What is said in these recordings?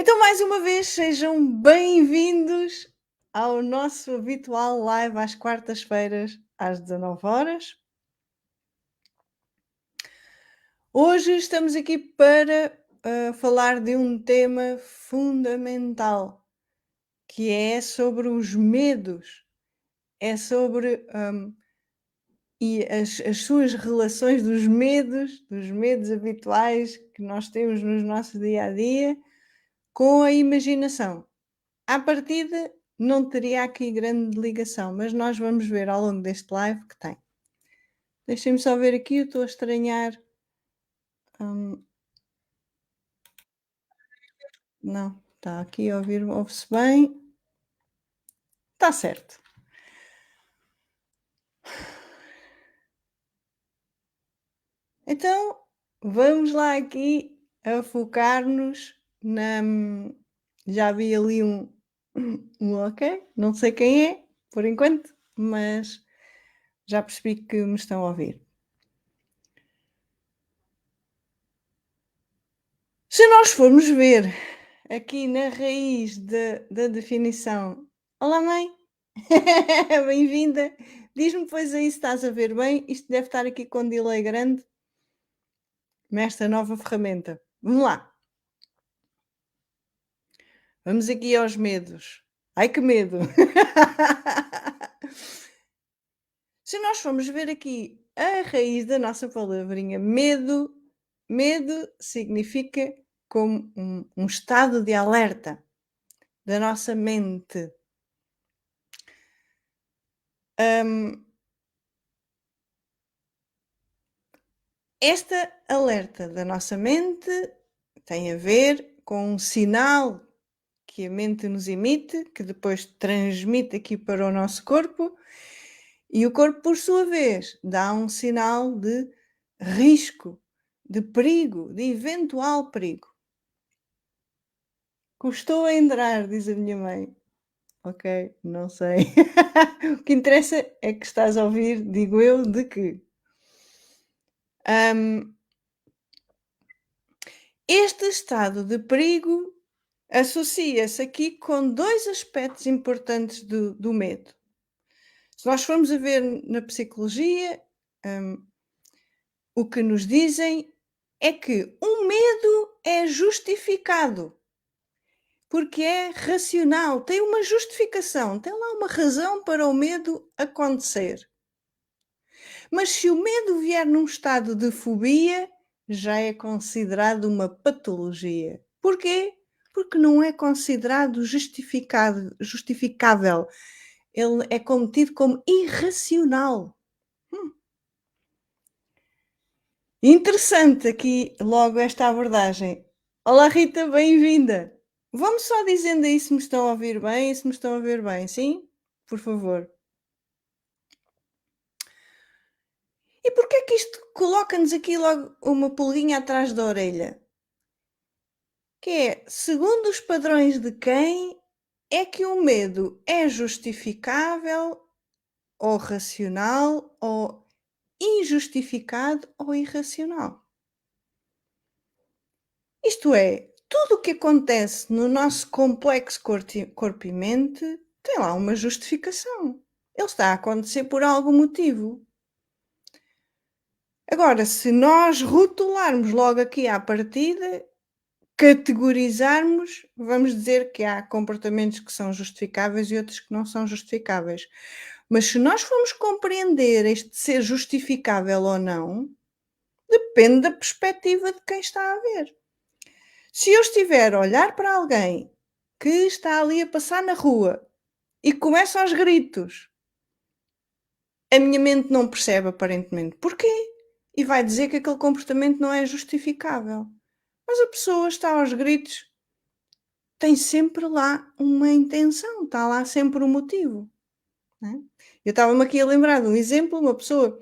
Então, mais uma vez, sejam bem-vindos ao nosso habitual live às quartas-feiras, às 19 horas. Hoje estamos aqui para falar de um tema fundamental, que é sobre os medos, é sobre e as suas relações dos medos habituais que nós temos no nosso dia a dia com a imaginação. À partida, não teria aqui grande ligação, mas nós vamos ver ao longo deste live que tem. Deixem-me só ver aqui, eu estou a estranhar. Não, está aqui a ouvir, ouve-se bem. Está certo. Então, vamos lá aqui a focar-nos na. Já vi ali um ok, não sei quem é, por enquanto, mas já percebi que me estão a ouvir. Se nós formos ver aqui na raiz da definição. Olá, mãe! Bem-vinda! Diz-me, pois aí se estás a ver bem. Isto deve estar aqui com delay grande nesta nova ferramenta. Vamos lá. Vamos aqui aos medos. Ai, que medo! Se nós formos ver aqui a raiz da nossa palavrinha medo, medo significa como um estado de alerta da nossa mente. Esta alerta da nossa mente tem a ver com um sinal que a mente nos emite, que depois transmite aqui para o nosso corpo, e o corpo, por sua vez, dá um sinal de risco, de perigo, de eventual perigo. Custou a entrar, diz a minha mãe. Ok, não sei. O que interessa é que estás a ouvir, digo eu, de que este estado de perigo associa-se aqui com dois aspectos importantes do medo. Se nós formos a ver na psicologia, o que nos dizem é que o medo é justificado, porque é racional, tem uma justificação, tem lá uma razão para o medo acontecer. Mas se o medo vier num estado de fobia, já é considerado uma patologia. Porquê? Porque não é considerado justificável. Ele é tido como irracional. Interessante aqui logo esta abordagem. Olá Rita, bem-vinda. Vamos só dizendo aí se me estão a ouvir bem e se me estão a ver bem, sim? Por favor. E porquê que isto coloca-nos aqui logo uma pulguinha atrás da orelha? Que é, segundo os padrões de quem é que o medo é justificável ou racional ou injustificado ou irracional? Isto é, tudo o que acontece no nosso complexo corpo e mente tem lá uma justificação. Ele está a acontecer por algum motivo. Agora, se nós rotularmos logo aqui à partida, categorizarmos, vamos dizer que há comportamentos que são justificáveis e outros que não são justificáveis. Mas se nós formos compreender este ser justificável ou não, depende da perspectiva de quem está a ver. Se eu estiver a olhar para alguém que está ali a passar na rua e começa aos gritos, a minha mente não percebe aparentemente porquê e vai dizer que aquele comportamento não é justificável. Mas a pessoa está aos gritos, tem sempre lá uma intenção, está lá sempre um motivo. Não é? Eu estava-me aqui a lembrar de um exemplo, uma pessoa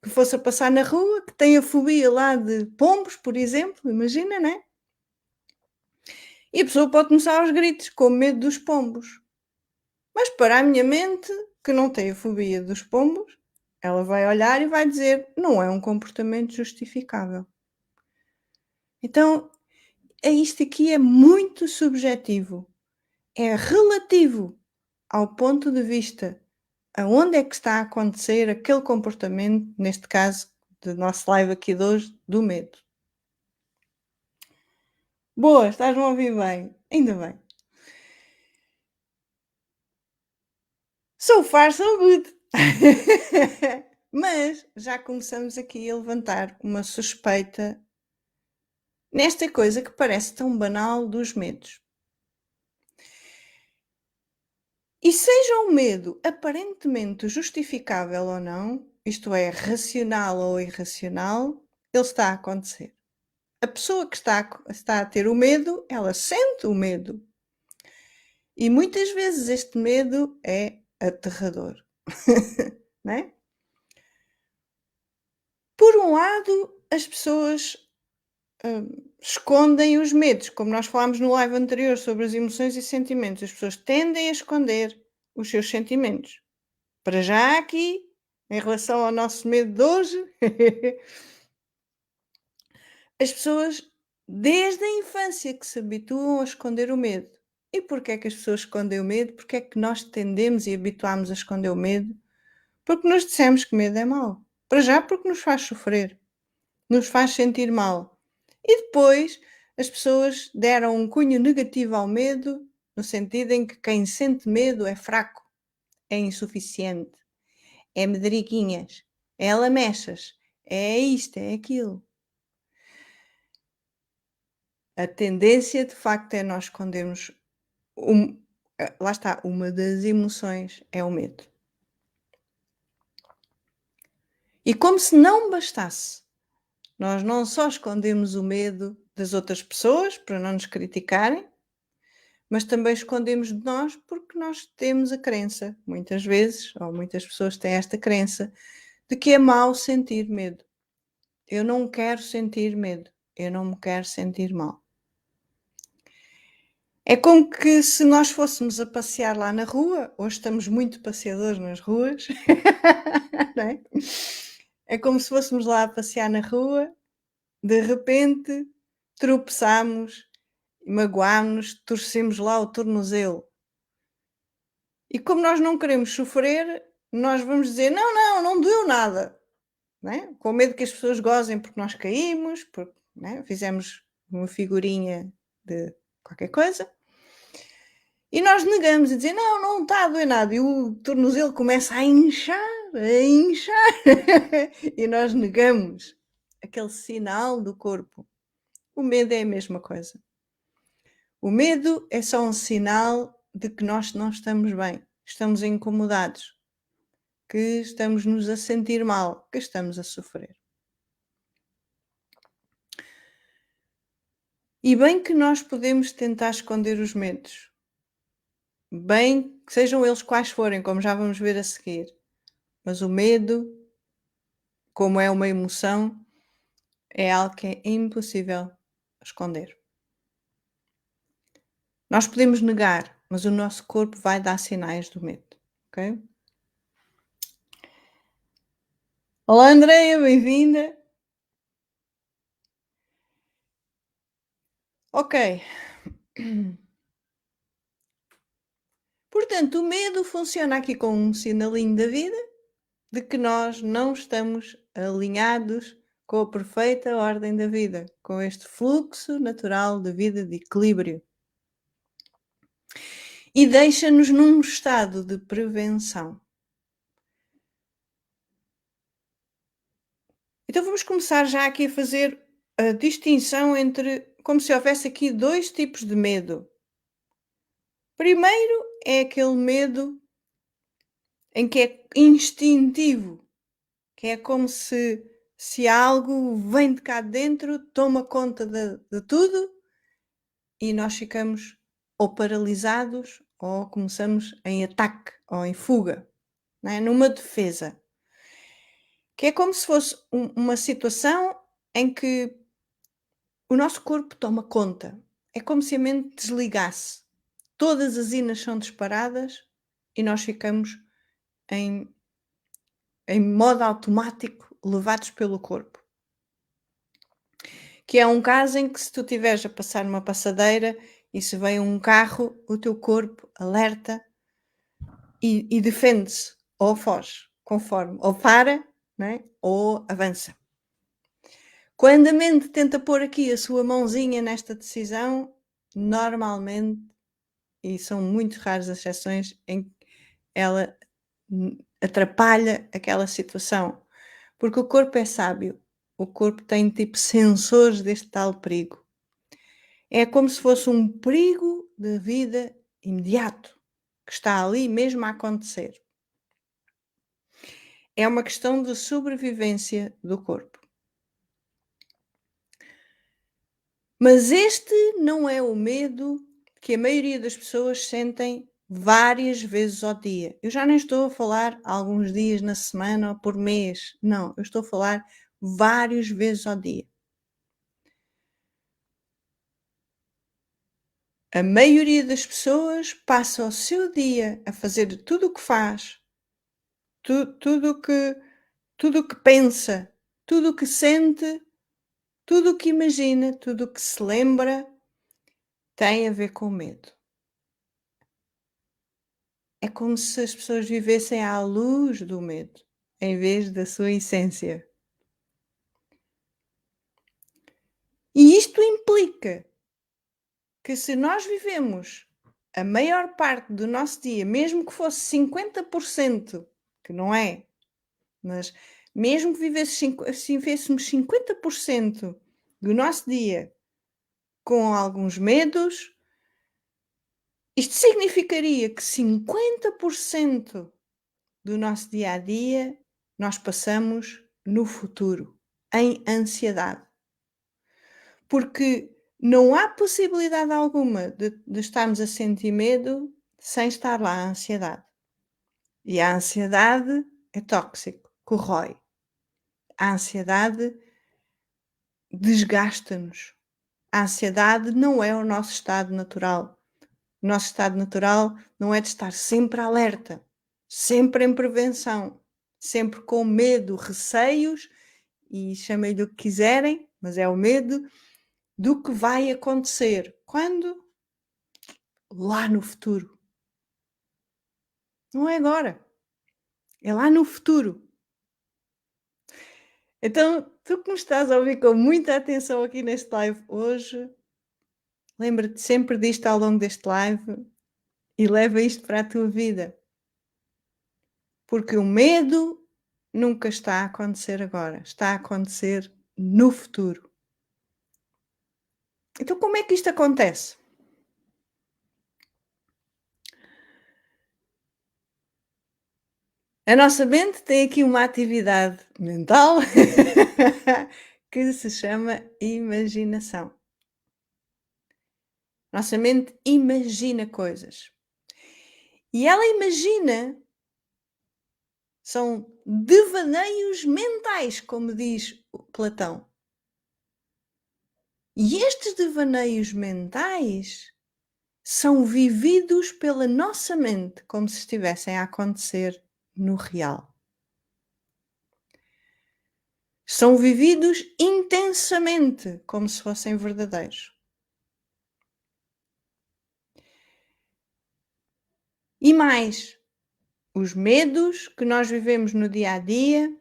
que fosse a passar na rua, que tem a fobia lá de pombos, por exemplo, imagina, não é? E a pessoa pode começar aos gritos, com medo dos pombos. Mas para a minha mente, que não tem a fobia dos pombos, ela vai olhar e vai dizer: não é um comportamento justificável. Então, isto aqui é muito subjetivo, é relativo ao ponto de vista aonde é que está a acontecer aquele comportamento, neste caso do nosso live aqui de hoje, do medo. Boa, estás-me a ouvir bem, ainda bem. So far so good. Mas já começamos aqui a levantar uma suspeita nesta coisa que parece tão banal dos medos. E seja um medo aparentemente justificável ou não, isto é, racional ou irracional, ele está a acontecer. A pessoa que está a ter o medo, ela sente o medo. E muitas vezes este medo é aterrador. Não é? Por um lado, as pessoas escondem os medos, como nós falámos no live anterior sobre as emoções e sentimentos. As pessoas tendem a esconder os seus sentimentos. Para já aqui, em relação ao nosso medo de hoje, as pessoas desde a infância que se habituam a esconder o medo. E porquê é que as pessoas escondem o medo? Porque é que nós tendemos e habituámos a esconder o medo? Porque nos dissemos que medo é mau. Para já porque nos faz sofrer, nos faz sentir mal. E depois as pessoas deram um cunho negativo ao medo, no sentido em que quem sente medo é fraco, é insuficiente, é medriguinhas, é lamechas, é isto, é aquilo. A tendência, de facto, é nós escondermos lá está, uma das emoções é o medo. E como se não bastasse, nós não só escondemos o medo das outras pessoas para não nos criticarem, mas também escondemos de nós porque nós temos a crença, muitas vezes, ou muitas pessoas têm esta crença, de que é mau sentir medo. Eu não quero sentir medo, eu não me quero sentir mal. É como que se nós fôssemos a passear lá na rua, hoje estamos muito passeadores nas ruas, não é? É como se fôssemos lá a passear na rua, de repente tropeçamos, magoámos-nos, torcemos lá o tornozelo. E como nós não queremos sofrer, nós vamos dizer: "Não, não, não doeu nada", não é? Com medo que as pessoas gozem porque nós caímos, porque, não é, fizemos uma figurinha de qualquer coisa. E nós negamos e dizer: "Não, não está a doer nada", e o tornozelo começa a inchar, a inchar, e nós negamos aquele sinal do corpo. O medo é a mesma coisa. O medo é só um sinal de que nós não estamos bem, estamos incomodados, que estamos-nos a sentir mal, que estamos a sofrer. E bem que nós podemos tentar esconder os medos, bem que sejam eles quais forem, como já vamos ver a seguir, mas o medo, como é uma emoção, é algo que é impossível esconder. Nós podemos negar, mas o nosso corpo vai dar sinais do medo, ok? Olá Andreia, bem-vinda. Ok. Portanto, o medo funciona aqui como um sinalinho da vida de que nós não estamos alinhados com a perfeita ordem da vida, com este fluxo natural de vida de equilíbrio. E deixa-nos num estado de prevenção. Então vamos começar já aqui a fazer a distinção entre como se houvesse aqui 2 tipos de medo. Primeiro é aquele medo em que é instintivo, que é como se algo vem de cá de dentro, toma conta de tudo e nós ficamos ou paralisados ou começamos em ataque ou em fuga, não é? Numa defesa. Que é como se fosse uma situação em que o nosso corpo toma conta. É como se a mente desligasse. Todas as inas são disparadas e nós ficamos em, em modo automático, levados pelo corpo. Que é um caso em que se tu estiveres a passar numa passadeira e se vem um carro, o teu corpo alerta e defende-se, ou foge, conforme, ou para, não é, ou avança. Quando a mente tenta pôr aqui a sua mãozinha nesta decisão, normalmente, e são muito raras as exceções em que ela atrapalha aquela situação, porque o corpo é sábio, o corpo tem tipo sensores deste tal perigo. É como se fosse um perigo de vida imediato, que está ali mesmo a acontecer. É uma questão de sobrevivência do corpo. Mas este não é o medo que a maioria das pessoas sentem várias vezes ao dia. Eu já nem estou a falar alguns dias na semana ou por mês. Não, eu estou a falar várias vezes ao dia. A maioria das pessoas passa o seu dia a fazer tudo o que faz, tudo tudo o que pensa, tudo o que sente, tudo o que imagina, tudo o que se lembra, tem a ver com medo. É como se as pessoas vivessem à luz do medo, em vez da sua essência. E isto implica que se nós vivemos a maior parte do nosso dia, mesmo que fosse 50%, que não é, mas mesmo que se vivêssemos 50% do nosso dia com alguns medos, isto significaria que 50% do nosso dia a dia nós passamos no futuro, em ansiedade. Porque não há possibilidade alguma de estarmos a sentir medo sem estar lá a ansiedade. E a ansiedade é tóxico, corrói. A ansiedade desgasta-nos. A ansiedade não é o nosso estado natural. O nosso estado natural não é de estar sempre alerta, sempre em prevenção, sempre com medo, receios, e chamem-lhe o que quiserem, mas é o medo do que vai acontecer. Quando? Lá no futuro. Não é agora. É lá no futuro. Então, tu que me estás a ouvir com muita atenção aqui neste live hoje, lembra-te sempre disto ao longo deste live e leva isto para a tua vida. Porque o medo nunca está a acontecer agora, está a acontecer no futuro. Então, como é que isto acontece? A nossa mente tem aqui uma atividade mental que se chama imaginação. Nossa mente imagina coisas. E ela imagina, são devaneios mentais, como diz Platão. E estes devaneios mentais são vividos pela nossa mente como se estivessem a acontecer no real. São vividos intensamente, como se fossem verdadeiros. E mais, os medos que nós vivemos no dia a dia,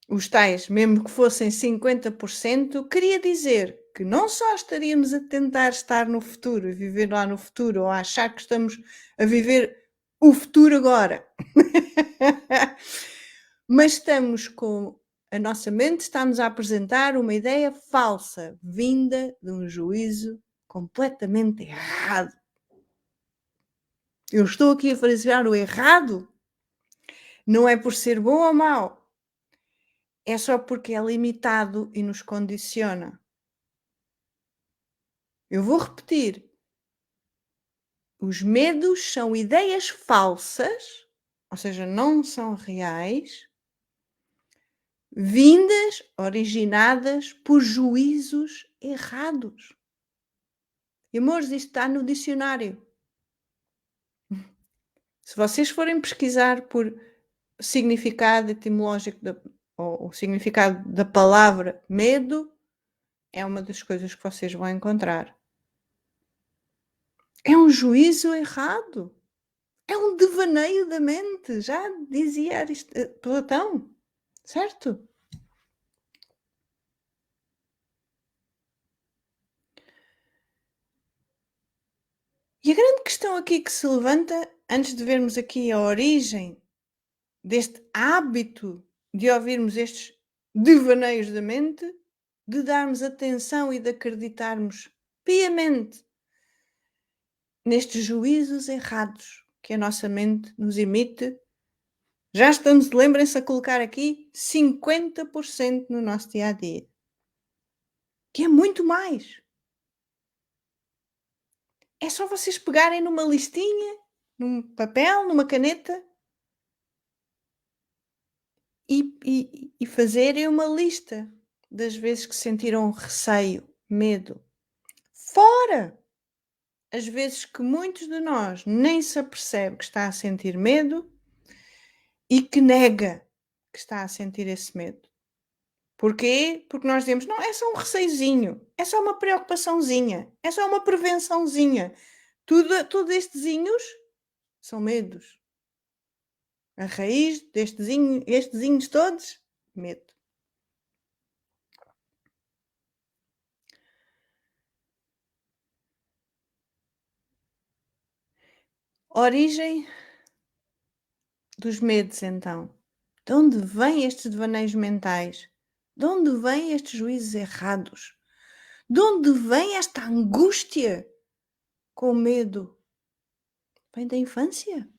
os tais, mesmo que fossem 50%, queria dizer que não só estaríamos a tentar estar no futuro e viver lá no futuro, ou a achar que estamos a viver o futuro agora, mas estamos com a nossa mente, estamos a apresentar uma ideia falsa, vinda de um juízo completamente errado. Eu estou aqui a frasear o errado, não é por ser bom ou mau, é só porque é limitado e nos condiciona. Eu vou repetir. Os medos são ideias falsas, ou seja, não são reais, vindas, originadas por juízos errados. E, amores, isto está no dicionário. Se vocês forem pesquisar por significado etimológico ou o significado da palavra medo, é uma das coisas que vocês vão encontrar. É um juízo errado, é um devaneio da mente, já dizia Platão, certo? E a grande questão aqui que se levanta, antes de vermos aqui a origem deste hábito de ouvirmos estes devaneios da mente, de darmos atenção e de acreditarmos piamente nestes juízos errados que a nossa mente nos emite, já estamos, lembrem-se, a colocar aqui 50% no nosso dia a dia, que é muito mais. É só vocês pegarem numa listinha, num papel, numa caneta e fazerem uma lista das vezes que sentiram receio, medo. Fora as vezes que muitos de nós nem se apercebe que está a sentir medo e que nega que está a sentir esse medo. Porquê? Porque nós dizemos: "Não, é só um receiozinho, é só uma preocupaçãozinha, é só uma prevençãozinha". Tudo estezinhos são medos. A raiz estezinhos todos, medo. Origem dos medos, então. De onde vêm estes devaneios mentais? De onde vêm estes juízos errados? De onde vem esta angústia com medo? Vem da infância.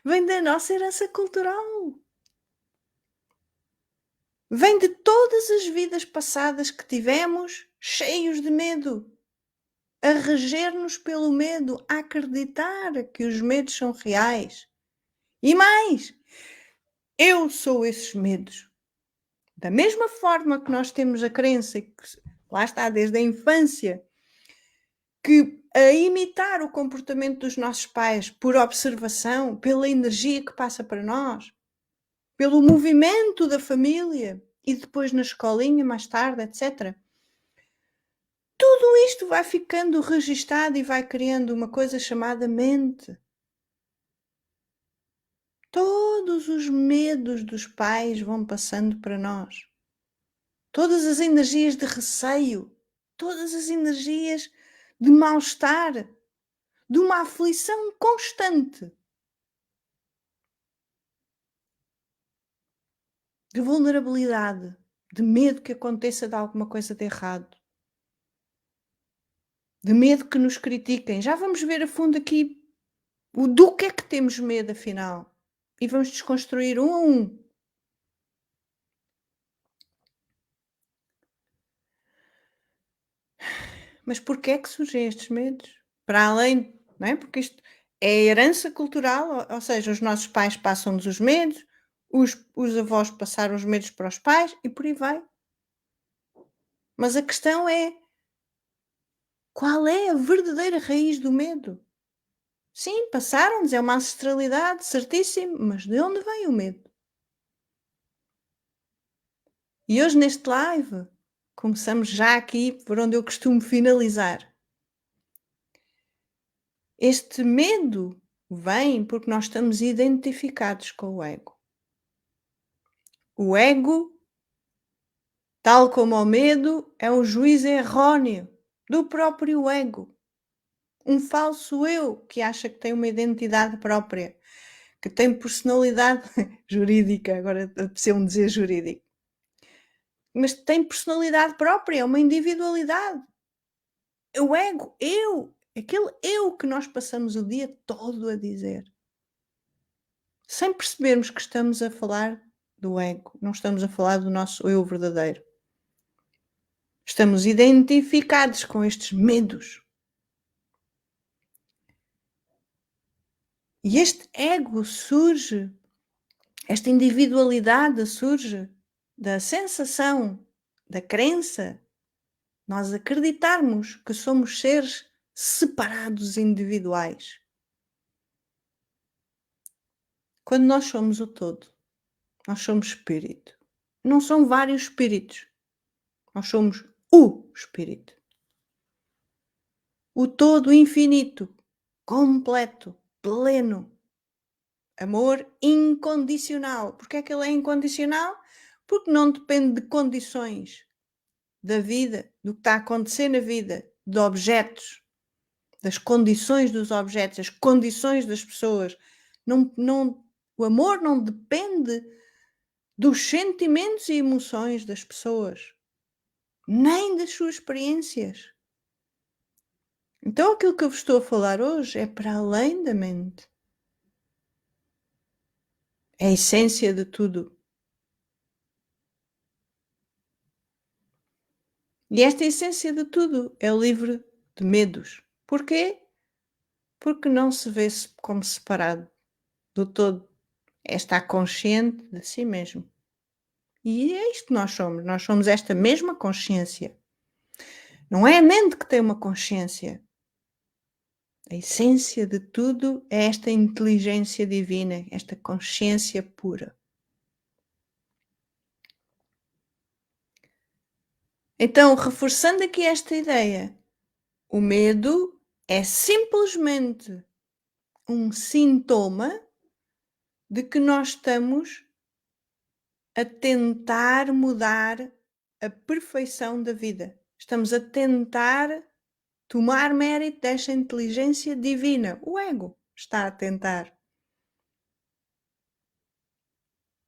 Vem da nossa herança cultural. Vem de todas as vidas passadas que tivemos cheios de medo, a reger-nos pelo medo, a acreditar que os medos são reais. E mais, eu sou esses medos. Da mesma forma que nós temos a crença que lá está desde a infância, que a imitar o comportamento dos nossos pais por observação, pela energia que passa para nós, pelo movimento da família e depois na escolinha mais tarde, etc. Tudo isto vai ficando registado e vai criando uma coisa chamada mente. Todos os medos dos pais vão passando para nós. Todas as energias de receio, todas as energias de mal-estar, de uma aflição constante, de vulnerabilidade, de medo que aconteça de alguma coisa de errado, de medo que nos critiquem. Já vamos ver a fundo aqui do que é que temos medo, afinal, e vamos desconstruir um a um. Mas porquê é que surgem estes medos? Para além, não é? Porque isto é a herança cultural, ou seja, os nossos pais passam-nos os medos, os avós passaram os medos para os pais e por aí vai. Mas a questão é, qual é a verdadeira raiz do medo? Sim, passaram-nos, é uma ancestralidade, certíssimo, mas de onde vem o medo? E hoje neste live, começamos já aqui por onde eu costumo finalizar. Este medo vem porque nós estamos identificados com o ego. O ego, tal como o medo, é um juízo errôneo do próprio ego. Um falso eu que acha que tem uma identidade própria, que tem personalidade jurídica, agora apeteceu-me dizer jurídico, mas tem personalidade própria, uma individualidade. O ego, aquele eu que nós passamos o dia todo a dizer, sem percebermos que estamos a falar do ego, não estamos a falar do nosso eu verdadeiro. Estamos identificados com estes medos. E este ego surge, esta individualidade surge da sensação, da crença, nós acreditarmos que somos seres separados, individuais. Quando nós somos o todo, nós somos espírito. não são vários espíritos, nós somos o espírito, o todo infinito, completo, pleno, amor incondicional. Porque é que ele é incondicional? Porque não depende de condições da vida, do que está a acontecer na vida, de objetos, das condições dos objetos, as condições das pessoas. O amor não depende dos sentimentos e emoções das pessoas, nem das suas experiências. Então aquilo que eu vos estou a falar hoje é para além da mente. É a essência de tudo. E esta essência de tudo é livre de medos. Porquê? Porque não se vê como separado do todo. É estar consciente de si mesmo. E é isto que nós somos. Nós somos esta mesma consciência. Não é a mente que tem uma consciência. A essência de tudo é esta inteligência divina, esta consciência pura. Então, reforçando aqui esta ideia, o medo é simplesmente um sintoma de que nós estamos a tentar mudar a perfeição da vida. Estamos a tentar tomar mérito desta inteligência divina. O ego está a tentar.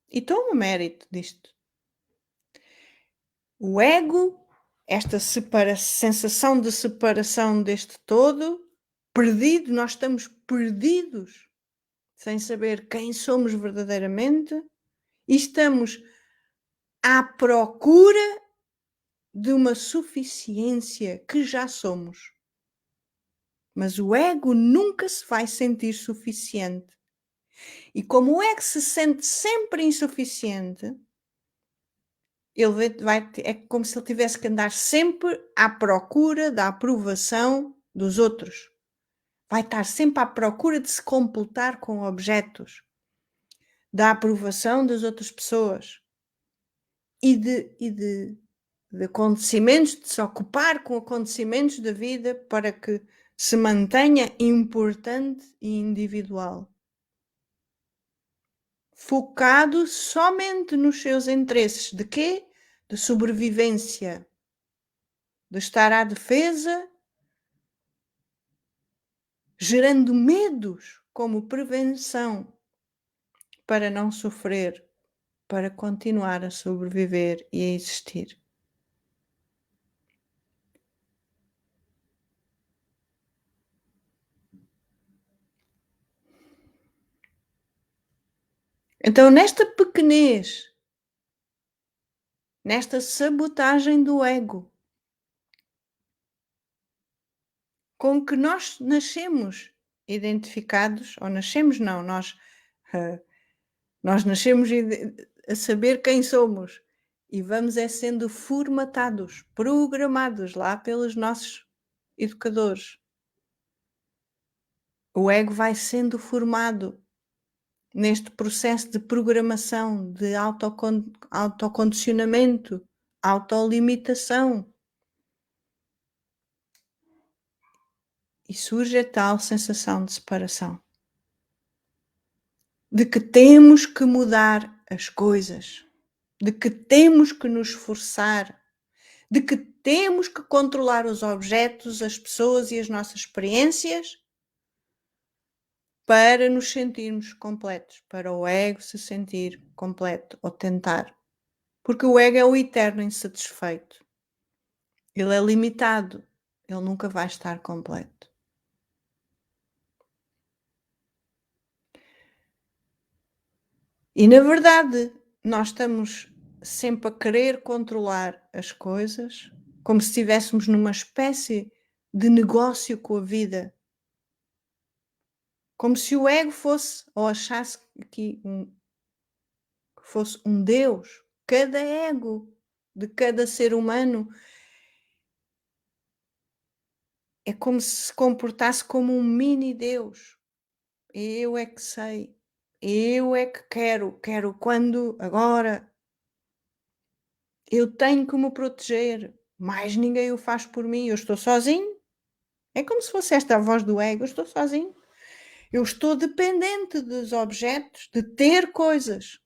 E toma mérito disto. O ego, esta sensação de separação deste todo, perdido, nós estamos perdidos, sem saber quem somos verdadeiramente, e estamos à procura de uma suficiência que já somos. Mas o ego nunca se vai sentir suficiente. E como o ego se sente sempre insuficiente, é como se ele tivesse que andar sempre à procura da aprovação dos outros. Vai estar sempre à procura de se completar com objetos, da aprovação das outras pessoas e de acontecimentos, de se ocupar com acontecimentos da vida para que se mantenha importante e individual. Focado somente nos seus interesses. De quê? De sobrevivência, de estar à defesa, gerando medos como prevenção para não sofrer, para continuar a sobreviver e a existir. Então, nesta pequenez, nesta sabotagem do ego, com que nós nascemos identificados, ou nascemos não, nós nascemos a saber quem somos e vamos sendo formatados, programados lá pelos nossos educadores. O ego vai sendo formado neste processo de programação, de autocondicionamento, autolimitação. E surge a tal sensação de separação. De que temos que mudar as coisas, de que temos que nos esforçar, de que temos que controlar os objetos, as pessoas e as nossas experiências para nos sentirmos completos, para o ego se sentir completo ou tentar. Porque o ego é o eterno insatisfeito. Ele é limitado, ele nunca vai estar completo. E na verdade, nós estamos sempre a querer controlar as coisas, como se estivéssemos numa espécie de negócio com a vida. Como se o ego fosse, ou achasse que fosse um Deus. Cada ego de cada ser humano é como se comportasse como um mini Deus. Eu é que sei, eu é que quero quando, agora. Eu tenho que me proteger, mais ninguém o faz por mim, eu estou sozinho. É como se fosse esta a voz do ego: "Eu estou sozinho, eu estou dependente dos objetos, de ter coisas,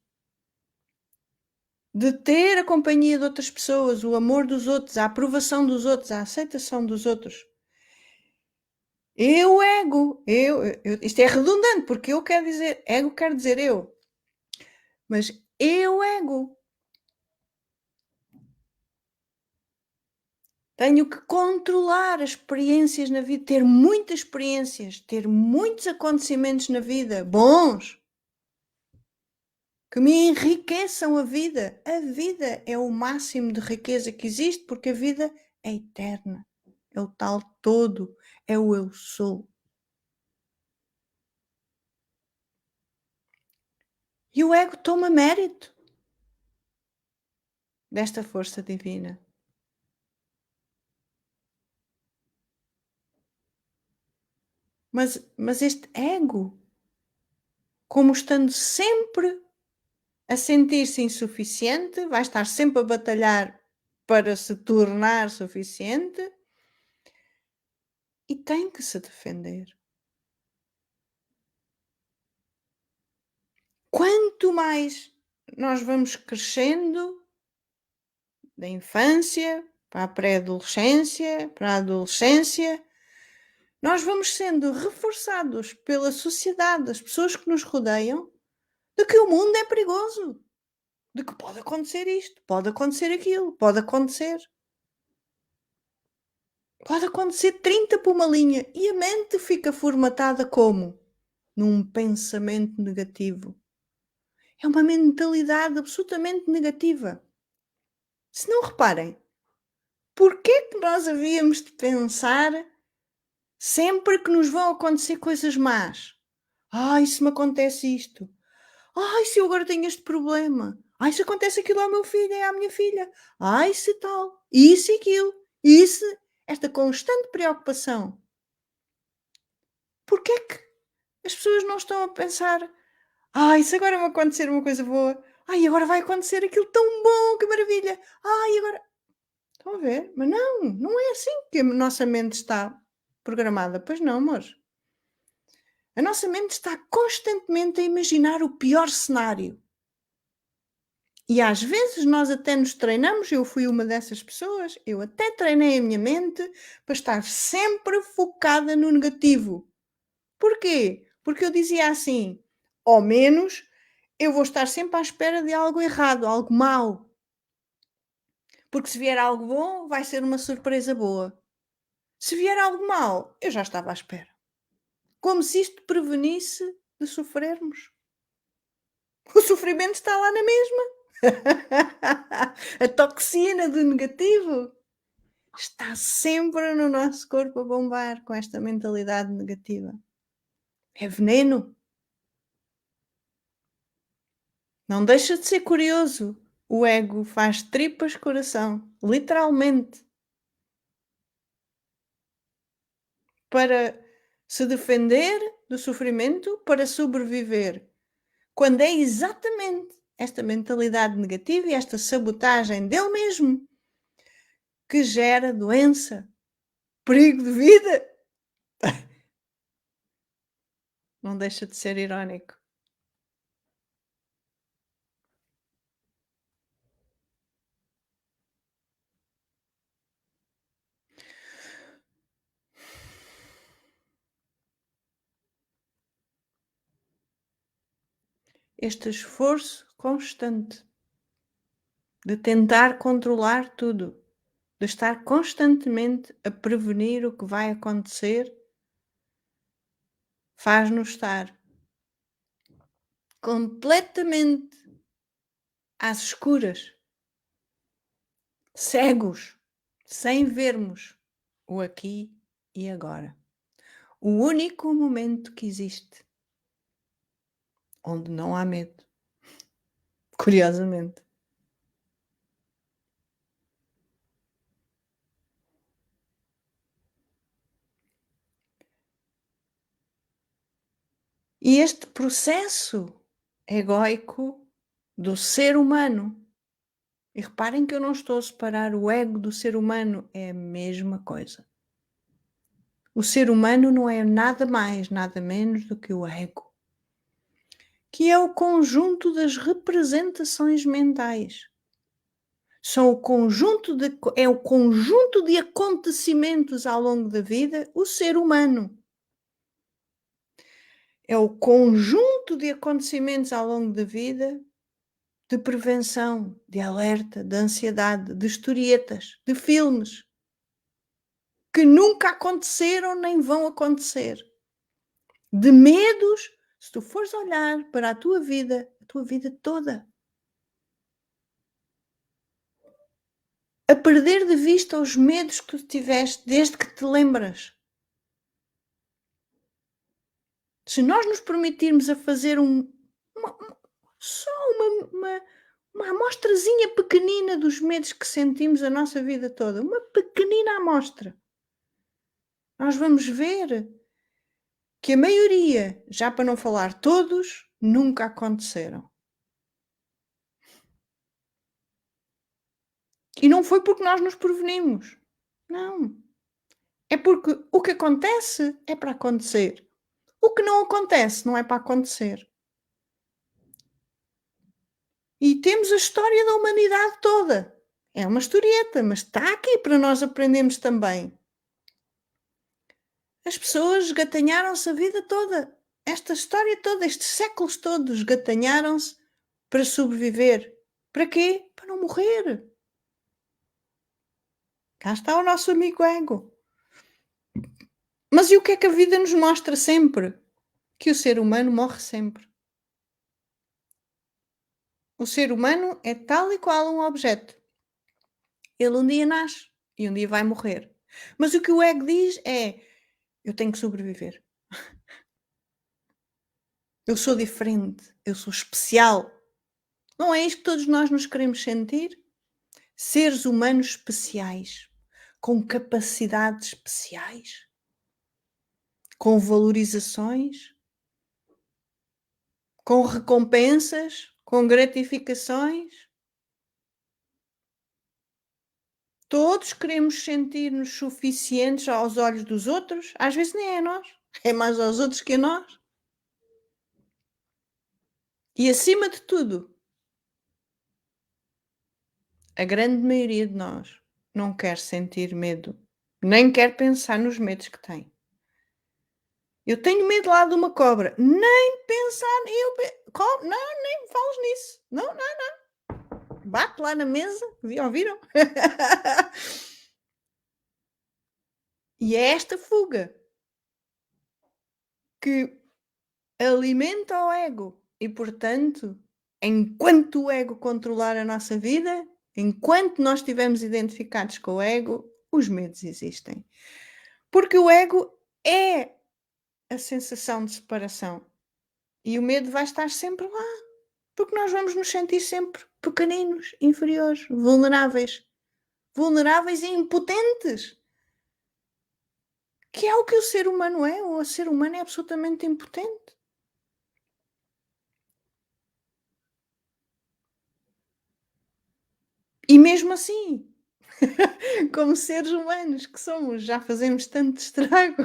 de ter a companhia de outras pessoas, o amor dos outros, a aprovação dos outros, a aceitação dos outros". Eu ego, eu isto é redundante, porque eu quero dizer ego quer dizer eu, mas eu ego, tenho que controlar as experiências na vida, ter muitas experiências, ter muitos acontecimentos na vida, bons, que me enriqueçam a vida. A vida é o máximo de riqueza que existe, porque a vida é eterna, é o tal todo, é o eu sou. E o ego toma mérito desta força divina. Mas este ego, como estando sempre a sentir-se insuficiente, vai estar sempre a batalhar para se tornar suficiente e tem que se defender. Quanto mais nós vamos crescendo, da infância para a pré-adolescência, para a adolescência, nós vamos sendo reforçados pela sociedade, as pessoas que nos rodeiam, de que o mundo é perigoso, de que pode acontecer isto, pode acontecer aquilo, pode acontecer 30 por uma linha e a mente fica formatada como? Num pensamento negativo. É uma mentalidade absolutamente negativa. Se não reparem, porquê que nós havíamos de pensar sempre que nos vão acontecer coisas más? Ai, se me acontece isto. Ai, se eu agora tenho este problema. Ai, se acontece aquilo ao meu filho e à minha filha. Ai, se tal. Isso e aquilo. Isso. Esta constante preocupação. Porquê que as pessoas não estão a pensar: "Ai, se agora me acontecer uma coisa boa. Ai, agora vai acontecer aquilo tão bom, que maravilha. Ai, agora". Estão a ver? Mas não, não é assim que a nossa mente está programada. Pois não, amor. A nossa mente está constantemente a imaginar o pior cenário. E às vezes nós até nos treinamos, eu fui uma dessas pessoas, eu até treinei a minha mente para estar sempre focada no negativo. Porquê? Porque eu dizia assim: ao menos eu vou estar sempre à espera de algo errado, algo mau. Porque se vier algo bom, vai ser uma surpresa boa. Se vier algo mau, eu já estava à espera. Como se isto prevenisse de sofrermos. O sofrimento está lá na mesma. A toxina do negativo está sempre no nosso corpo a bombar com esta mentalidade negativa. É veneno. Não deixa de ser curioso. O ego faz tripas coração, literalmente, para se defender do sofrimento, para sobreviver. Quando é exatamente esta mentalidade negativa e esta sabotagem dele mesmo que gera doença, perigo de vida. Não deixa de ser irónico. Este esforço constante de tentar controlar tudo, de estar constantemente a prevenir o que vai acontecer, faz-nos estar completamente às escuras, cegos, sem vermos o aqui e agora. O único momento que existe onde não há medo, curiosamente. E este processo egóico do ser humano, E reparem que eu não estou a separar o ego do ser humano, é a mesma coisa. O ser humano não é nada mais, nada menos do que o ego, que é o conjunto das representações mentais. São o conjunto de é o conjunto de acontecimentos ao longo da vida, o ser humano. É o conjunto de acontecimentos ao longo da vida, de prevenção, de alerta, de ansiedade, de historietas, de filmes, que nunca aconteceram nem vão acontecer. De medos, se tu fores olhar para a tua vida toda, a perder de vista os medos que tu tiveste desde que te lembras. Se nós nos permitirmos a fazer só uma amostrazinha pequenina dos medos que sentimos a nossa vida toda, uma pequenina amostra, nós vamos ver que a maioria, já para não falar todos, nunca aconteceram. E não foi porque nós nos prevenimos. Não. É porque o que acontece é para acontecer. O que não acontece não é para acontecer. E temos a história da humanidade toda. É uma historieta, mas está aqui para nós aprendermos também. As pessoas esgatanharam-se a vida toda. Esta história toda, estes séculos todos, esgatanharam-se para sobreviver. Para quê? Para não morrer. Cá está o nosso amigo ego. Mas e o que é que a vida nos mostra sempre? Que o ser humano morre sempre. O ser humano é tal e qual um objeto. Ele um dia nasce e um dia vai morrer. Mas o que o ego diz é: eu tenho que sobreviver. Eu sou diferente, eu sou especial. Não é isto que todos nós nos queremos sentir? Seres humanos especiais, com capacidades especiais, com valorizações, com recompensas, com gratificações. Todos queremos sentir-nos suficientes aos olhos dos outros, às vezes nem é a nós, é mais aos outros que a nós. E acima de tudo, a grande maioria de nós não quer sentir medo, nem quer pensar nos medos que tem. Eu tenho medo lá de uma cobra, nem pensar, não, nem me fales nisso. Não, não, não. Bate lá na mesa, ouviram? E é esta fuga que alimenta o ego e, portanto, enquanto o ego controlar a nossa vida, enquanto nós estivermos identificados com o ego, os medos existem. Porque o ego é a sensação de separação e o medo vai estar sempre lá, porque nós vamos nos sentir sempre pequeninos, inferiores, vulneráveis. Vulneráveis e impotentes. Que é o que o ser humano é. O ser humano é absolutamente impotente. E mesmo assim, como seres humanos que somos, já fazemos tanto estrago.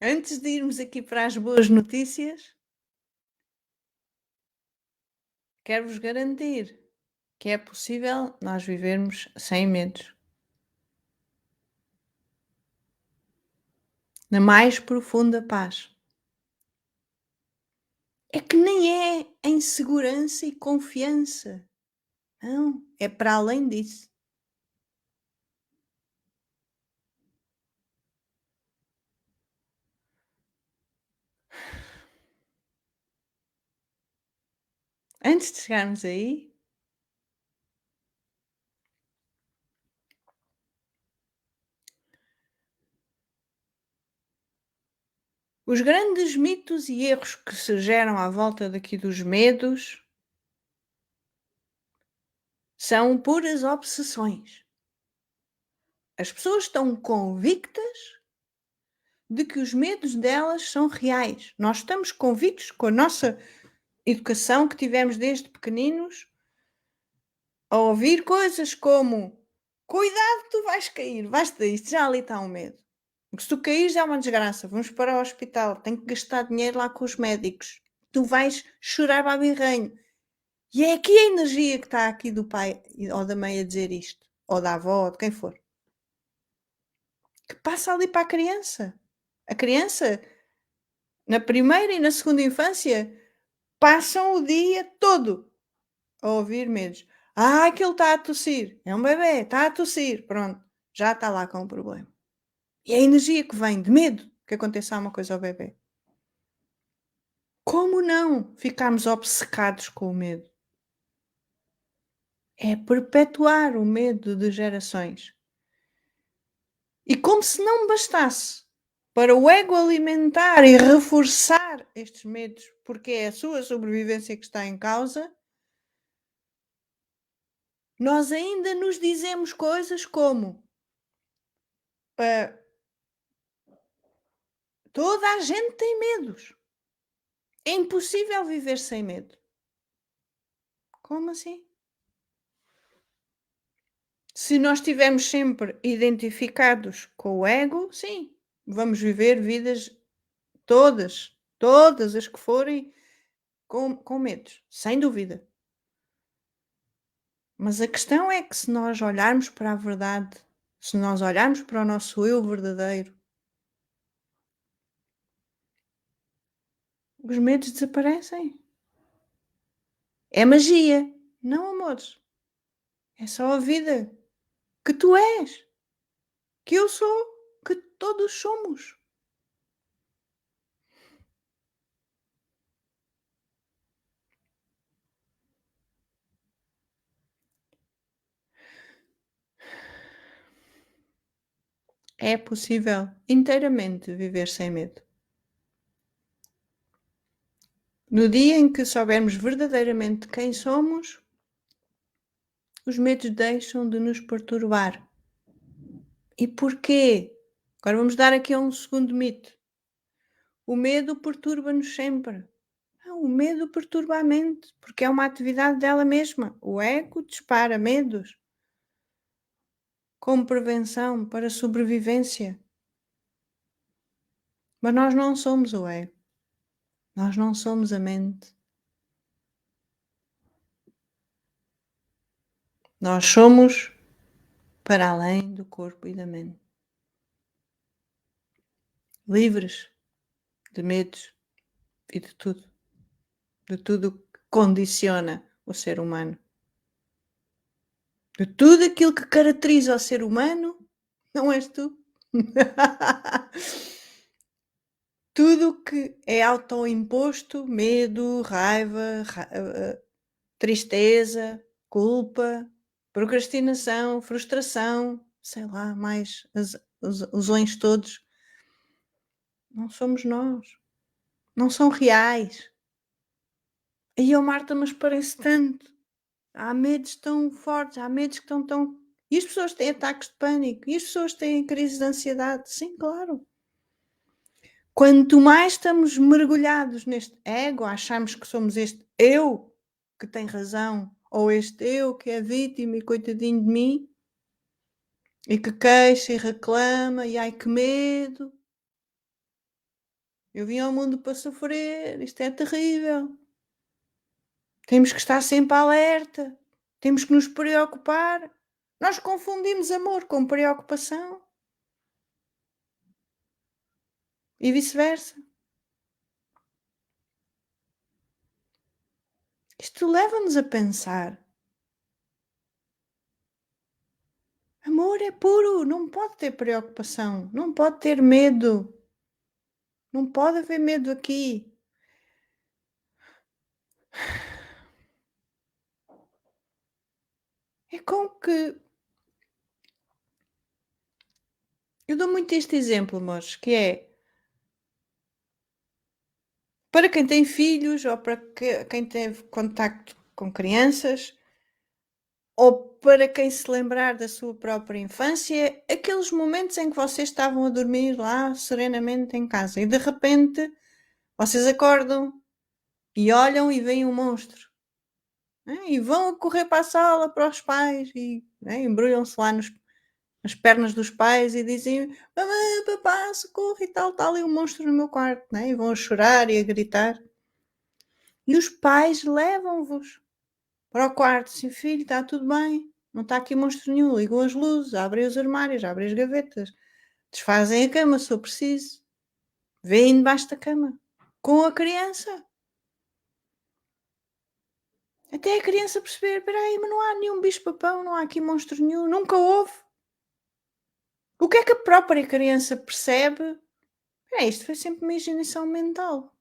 Antes de irmos aqui para as boas notícias, quero-vos garantir que é possível nós vivermos sem medos. Na mais profunda paz. É que nem é em segurança e confiança. Não, é para além disso. Antes de chegarmos aí, os grandes mitos e erros que se geram à volta daqui dos medos são puras obsessões. As pessoas estão convictas de que os medos delas são reais. Nós estamos convictos com a nossa educação que tivemos desde pequeninos a ouvir coisas como: "Cuidado, tu vais cair, basta isto, já ali está um medo. Porque se tu caíres é uma desgraça, vamos para o hospital, tenho que gastar dinheiro lá com os médicos, tu vais chorar babirranho". E é aqui a energia que está aqui do pai ou da mãe a dizer isto, ou da avó, ou de quem for, que passa ali para a criança. A criança, na primeira e na segunda infância, passam o dia todo a ouvir medos. "Ah, que ele está a tossir, é um bebé, está a tossir", pronto, já está lá com o problema. E a energia que vem de medo que aconteça alguma coisa ao bebé. Como não ficarmos obcecados com o medo? É perpetuar o medo de gerações. E como se não bastasse, para o ego alimentar e reforçar estes medos, porque é a sua sobrevivência que está em causa, nós ainda nos dizemos coisas como: "Ah, toda a gente tem medos. É impossível viver sem medo". Como assim? Se nós estivermos sempre identificados com o ego, sim, vamos viver vidas todas as que forem, com medos, sem dúvida. Mas a questão é que se nós olharmos para a verdade, se nós olharmos para o nosso eu verdadeiro, os medos desaparecem. É magia. Não, amores. É só a vida que tu és, que eu sou, que todos somos. É possível inteiramente viver sem medo. No dia em que soubermos verdadeiramente quem somos, os medos deixam de nos perturbar. E porquê? Agora vamos dar aqui a um segundo mito. O medo perturba-nos sempre. Não, o medo perturba a mente, porque é uma atividade dela mesma. O ego dispara medos como prevenção para sobrevivência. Mas nós não somos o ego. Nós não somos a mente. Nós somos para além do corpo e da mente. Livres de medos e de tudo. De tudo que condiciona o ser humano. De tudo aquilo que caracteriza o ser humano, não és tu. Tudo o que é autoimposto, medo, raiva, tristeza, culpa, procrastinação, frustração, sei lá, mais os "ões" todos, não somos nós, não são reais. Aí, "Oh Marta, mas parece tanto". Há medos tão fortes, há medos que estão tão e as pessoas têm ataques de pânico, e as pessoas têm crises de ansiedade. Sim, claro. Quanto mais estamos mergulhados neste ego, achamos que somos este eu que tem razão, ou este eu que é vítima e coitadinho de mim, e que queixa e reclama, e ai que medo, eu vim ao mundo para sofrer, isto é terrível. Temos que estar sempre alerta, temos que nos preocupar. Nós confundimos amor com preocupação e vice-versa. Isto leva-nos a pensar. Amor é puro, não pode ter preocupação, não pode ter medo, não pode haver medo aqui. É como que. Eu dou muito este exemplo, amores, que é para quem tem filhos ou para quem teve contacto com crianças, ou para quem se lembrar da sua própria infância, aqueles momentos em que vocês estavam a dormir lá serenamente em casa e de repente vocês acordam e olham e veem um monstro, né, e vão a correr para a sala para os pais e, né, embrulham-se lá nas pernas dos pais e dizem: "Mamã, papá, socorro e tal, está ali um monstro no meu quarto", né, e vão a chorar e a gritar. E os pais levam-vos para o quarto, assim: "Filho, está tudo bem, não está aqui monstro nenhum", ligam as luzes, abrem os armários, abrem as gavetas, desfazem a cama se for preciso, vêem debaixo da cama, com a criança. Até a criança perceber: "Espera aí, mas não há nenhum bicho-papão, não há aqui monstro nenhum, nunca houve". O que é que a própria criança percebe? "É, isto foi sempre uma imaginação mental".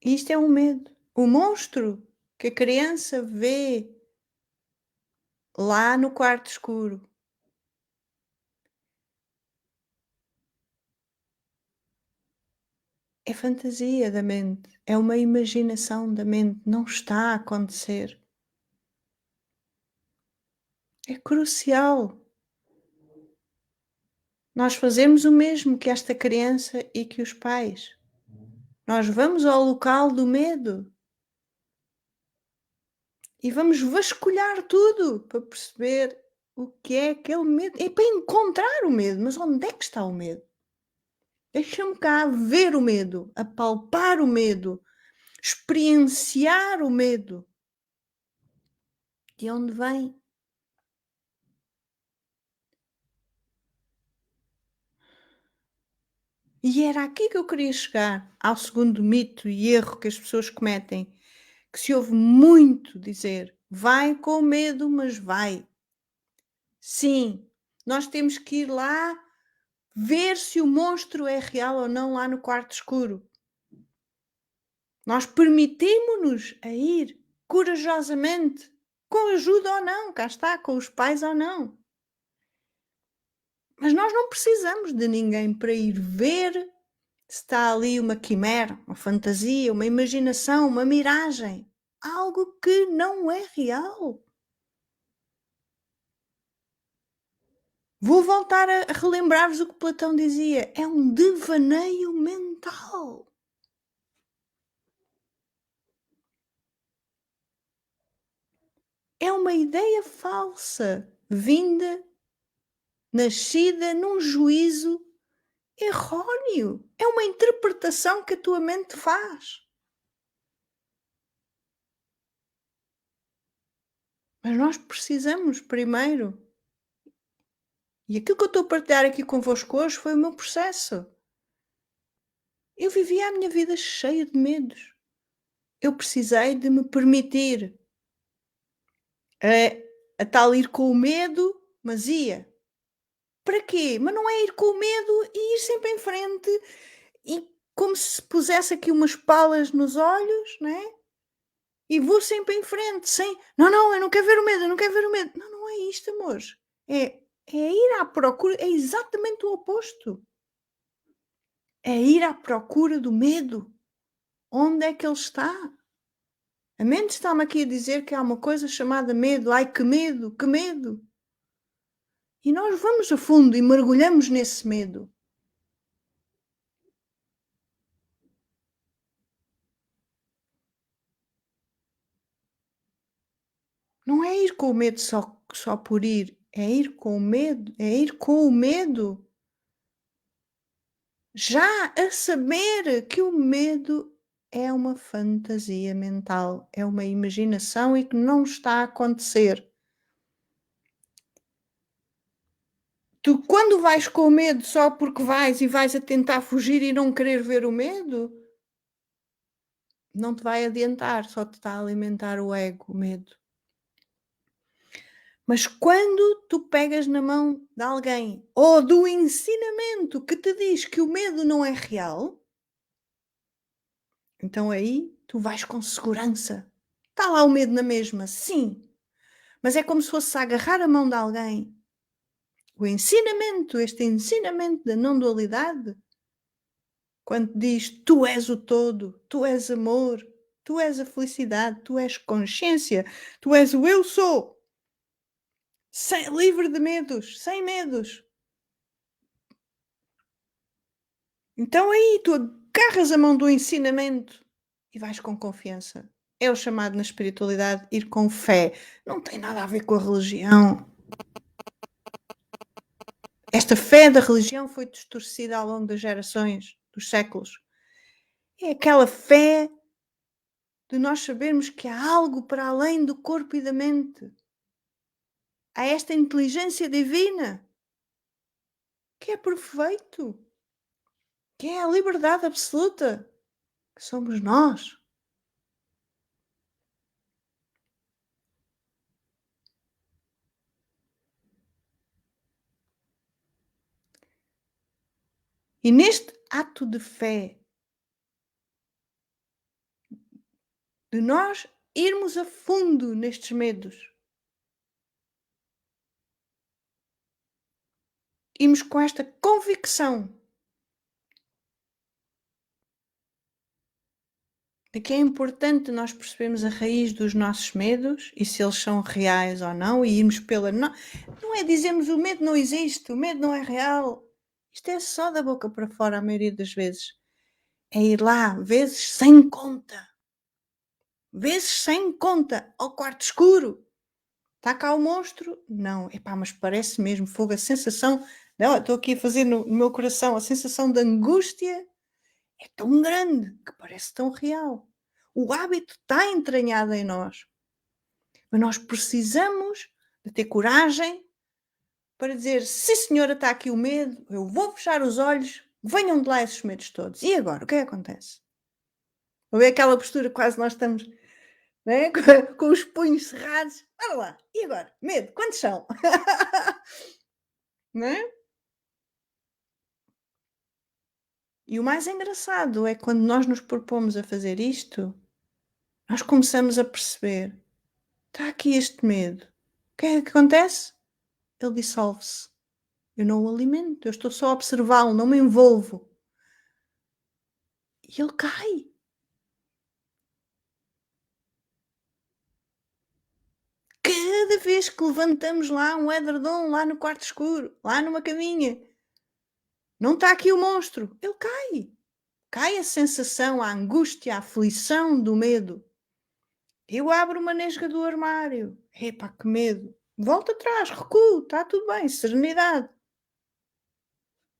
Isto é um medo. O monstro que a criança vê lá no quarto escuro é fantasia da mente, é uma imaginação da mente, não está a acontecer. É crucial nós fazermos o mesmo que esta criança e que os pais. Nós vamos ao local do medo e vamos vasculhar tudo para perceber o que é aquele medo. É para encontrar o medo, mas onde é que está o medo? Deixa-me cá ver o medo, apalpar o medo, experienciar o medo. De onde vem? E era aqui que eu queria chegar, ao segundo mito e erro que as pessoas cometem, que se ouve muito dizer: "Vai com medo, mas vai". Sim, nós temos que ir lá ver se o monstro é real ou não lá no quarto escuro. Nós permitimos-nos a ir corajosamente, com ajuda ou não, cá está, com os pais ou não. Mas nós não precisamos de ninguém para ir ver se está ali uma quimera, uma fantasia, uma imaginação, uma miragem, algo que não é real. Vou voltar a relembrar-vos o que Platão dizia: é um devaneio mental. É uma ideia falsa, vinda, nascida num juízo erróneo. É uma interpretação que a tua mente faz. Mas nós precisamos primeiro. E aquilo que eu estou a partilhar aqui convosco hoje foi o meu processo. Eu vivia a minha vida cheia de medos. Eu precisei de me permitir a tal ir com o medo, mas ia. Para quê? Mas não é ir com o medo e ir sempre em frente e como se pusesse aqui umas palas nos olhos, né? E vou sempre em frente, sem. Não, não, eu não quero ver o medo, eu não quero ver o medo. Não, não é isto, amores. É ir à procura, é exatamente o oposto. É ir à procura do medo. Onde é que ele está? A mente está-me aqui a dizer que há uma coisa chamada medo. Ai, que medo, que medo. E nós vamos a fundo e mergulhamos nesse medo. Não é ir com o medo só por ir, é ir com o medo, é ir com o medo, já a saber que o medo é uma fantasia mental, é uma imaginação e que não está a acontecer. Tu, quando vais com o medo só porque vais e vais a tentar fugir e não querer ver o medo, não te vai adiantar, só te está a alimentar o ego, o medo. Mas quando tu pegas na mão de alguém ou do ensinamento que te diz que o medo não é real, então aí tu vais com segurança. Está lá o medo na mesma, sim, mas é como se fosse agarrar a mão de alguém. O ensinamento, este ensinamento da não dualidade, quando diz tu és o todo, tu és amor, Tu és a felicidade, tu és consciência, tu és o eu sou. Livre de medos, sem medos. Então aí tu agarras a mão do ensinamento e vais com confiança. É o chamado na espiritualidade ir com fé. Não tem nada a ver com a religião. Esta fé da religião foi distorcida ao longo das gerações, dos séculos. É aquela fé de nós sabermos que há algo para além do corpo e da mente. Há esta inteligência divina que é perfeito, que é a liberdade absoluta, que somos nós. E neste ato de fé, de nós irmos a fundo nestes medos, irmos com esta convicção de que é importante nós percebermos a raiz dos nossos medos e se eles são reais ou não, e irmos pela. Não é dizermos o medo não existe, o medo não é real. Isto é só da boca para fora, a maioria das vezes. É ir lá, vezes sem conta. Vezes sem conta, ao quarto escuro. Está cá o monstro? Não. Epá, mas parece mesmo fogo, a sensação. Não, estou aqui a fazer no meu coração, a sensação de angústia é tão grande que parece tão real. O hábito está entranhado em nós. Mas nós precisamos de ter coragem para dizer: sim, senhora, está aqui o medo, eu vou fechar os olhos, venham de lá esses medos todos. E agora, o que é que acontece? Ou é aquela postura que quase nós estamos, não é? Com os punhos cerrados. Olha lá, e agora? Medo, quantos são? Não é? E o mais engraçado é quando nós nos propomos a fazer isto, nós começamos a perceber: está aqui este medo. O que é que acontece? Ele dissolve-se. Eu não o alimento, eu estou só a observá-lo, não me envolvo. E ele cai. Cada vez que levantamos lá um edredom, lá no quarto escuro, lá numa caminha, não está aqui o monstro, ele cai. Cai a sensação, a angústia, a aflição do medo. Eu abro uma nesga do armário. Epá, que medo. Volto atrás, recuo, está tudo bem, serenidade.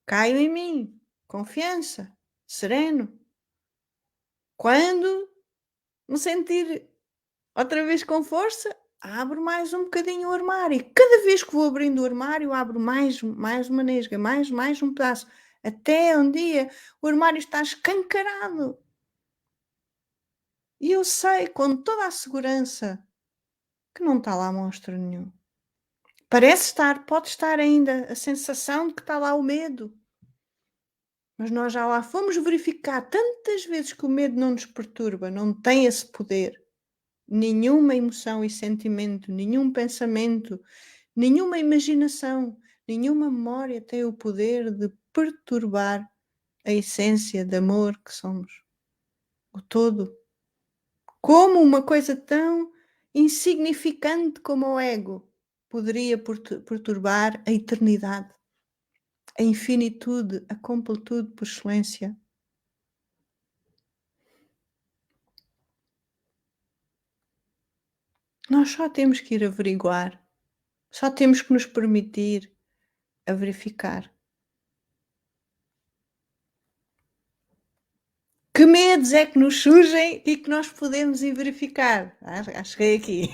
Caio em mim, confiança, sereno. Quando me sentir outra vez com força, abro mais um bocadinho o armário. E cada vez que vou abrindo o armário, abro mais uma nesga, mais um pedaço. Até um dia o armário está escancarado. E eu sei com toda a segurança que não está lá monstro nenhum. Parece estar, pode estar ainda a sensação de que está lá o medo. Mas nós já lá fomos verificar tantas vezes que o medo não nos perturba, não tem esse poder. Nenhuma emoção e sentimento, nenhum pensamento, nenhuma imaginação, nenhuma memória tem o poder de perturbar a essência de amor que somos. O todo. Como uma coisa tão insignificante como o ego poderia perturbar a eternidade, a infinitude, a completude por excelência? Nós só temos que ir averiguar, só temos que nos permitir a verificar. Que medos é que nos surgem e que nós podemos ir verificar? Cheguei aqui.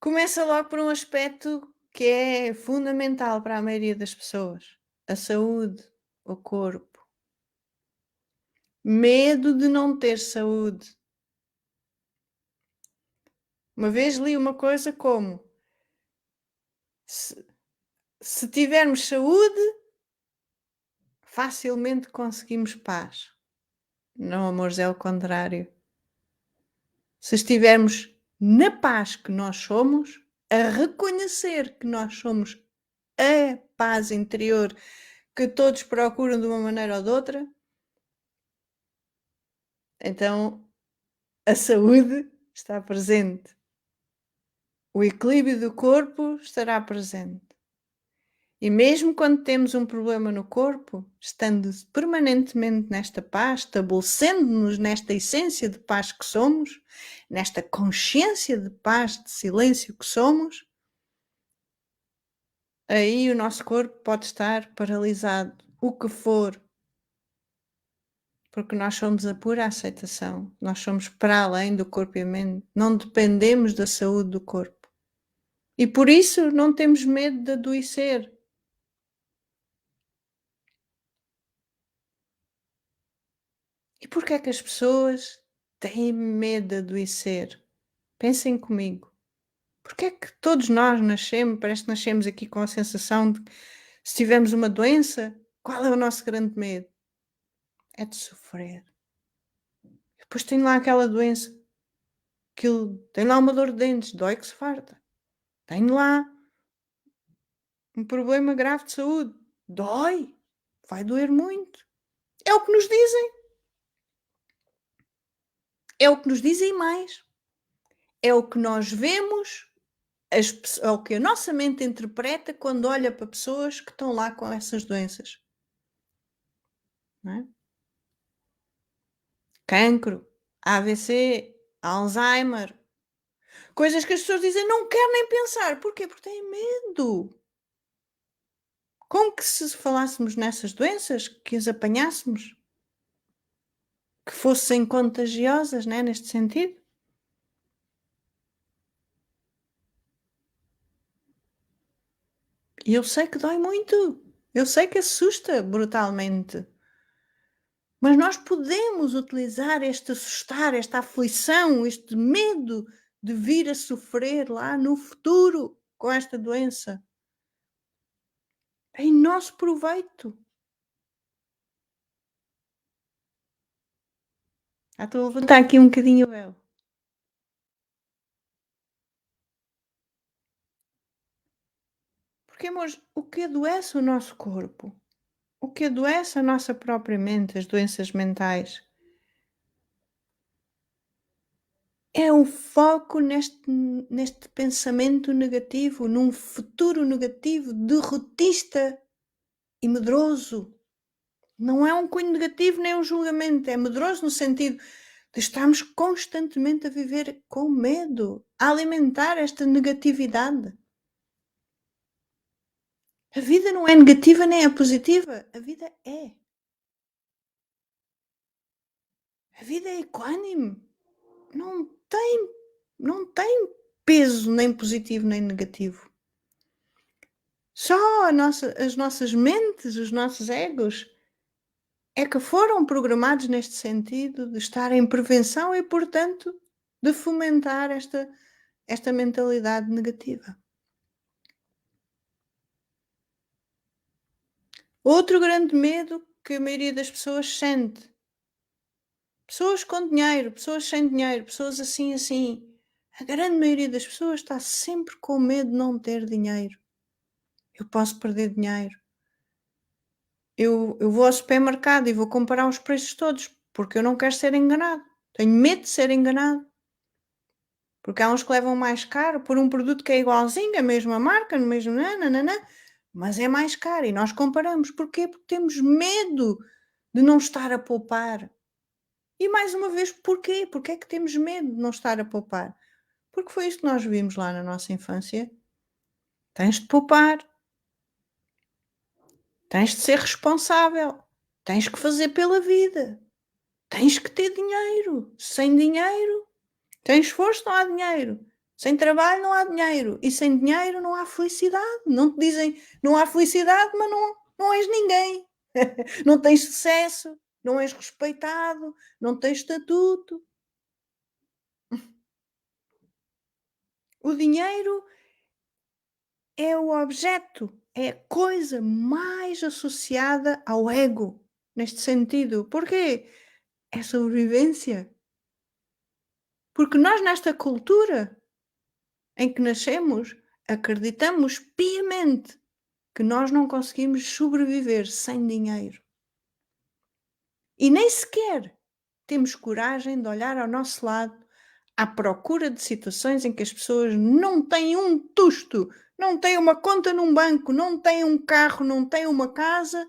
Começa logo por um aspecto que é fundamental para a maioria das pessoas: a saúde, o corpo. Medo de não ter saúde. Uma vez li uma coisa como: se, se tivermos saúde, facilmente conseguimos paz. Não, amores, é o contrário. Se estivermos na paz que nós somos, a reconhecer que nós somos a paz interior que todos procuram de uma maneira ou de outra, Então a saúde está presente, o equilíbrio do corpo estará presente. E mesmo quando temos um problema no corpo, estando permanentemente nesta paz, estabelecendo-nos nesta essência de paz que somos, nesta consciência de paz, de silêncio que somos, aí o nosso corpo pode estar paralisado, o que for, porque nós somos a pura aceitação, nós somos para além do corpo e a mente, não dependemos da saúde do corpo. E por isso não temos medo de adoecer. E porquê é que as pessoas têm medo de adoecer? Pensem comigo. Porque é que todos nós nascemos, parece que nascemos aqui com a sensação de que se tivermos uma doença, qual é o nosso grande medo? É de sofrer. Depois tem lá aquela doença, tem lá uma dor de dentes, dói que se farta. Tenho lá um problema grave de saúde, dói, vai doer muito. É o que nos dizem. É o que nos dizem mais. É o que nós vemos, é o que a nossa mente interpreta quando olha para pessoas que estão lá com essas doenças. Não é? Cancro, AVC, Alzheimer, coisas que as pessoas dizem não quero nem pensar. Porquê? Porque têm medo. Como que se falássemos nessas doenças, que as apanhássemos, que fossem contagiosas, né, neste sentido? E eu sei que dói muito. Eu sei que assusta brutalmente. Mas nós podemos utilizar este assustar, esta aflição, este medo de vir a sofrer lá no futuro com esta doença, em nosso proveito. Estou a levantar aqui um bocadinho o véu. Porque, amores, o que adoece o nosso corpo, o que adoece a nossa própria mente, as doenças mentais, é o foco neste pensamento negativo, num futuro negativo, derrotista e medroso. Não é um cunho negativo nem um julgamento, é medroso no sentido de estarmos constantemente a viver com medo, a alimentar esta negatividade. A vida não é negativa nem é positiva, a vida é. A vida é equânime, não tem, não tem peso nem positivo nem negativo. Só as nossas mentes, os nossos egos, é que foram programados neste sentido de estar em prevenção e, portanto, de fomentar esta mentalidade negativa. Outro grande medo que a maioria das pessoas sente. Pessoas com dinheiro, pessoas sem dinheiro, pessoas assim, assim. A grande maioria das pessoas está sempre com medo de não ter dinheiro. Eu posso perder dinheiro. Eu vou ao supermercado e vou comparar os preços todos, porque eu não quero ser enganado. Tenho medo de ser enganado. Porque há uns que levam mais caro por um produto que é igualzinho, a mesma marca, no mesmo nananã, mas é mais caro e nós comparamos. Porquê? Porque temos medo de não estar a poupar. E mais uma vez, porquê? Porque é que temos medo de não estar a poupar? Porque foi isso que nós vimos lá na nossa infância. Tens de poupar, tens de ser responsável, tens que fazer pela vida, tens que ter dinheiro. Sem dinheiro, sem esforço não há dinheiro. Sem trabalho não há dinheiro. E sem dinheiro não há felicidade. Não te dizem não há felicidade, mas não és ninguém. Não tens sucesso, não és respeitado, não tens estatuto. O dinheiro é o objeto, é a coisa mais associada ao ego, neste sentido. Porquê? É sobrevivência. Porque nós, nesta cultura em que nascemos, acreditamos piamente que nós não conseguimos sobreviver sem dinheiro. E nem sequer temos coragem de olhar ao nosso lado à procura de situações em que as pessoas não têm um tusto, não têm uma conta num banco, não têm um carro, não têm uma casa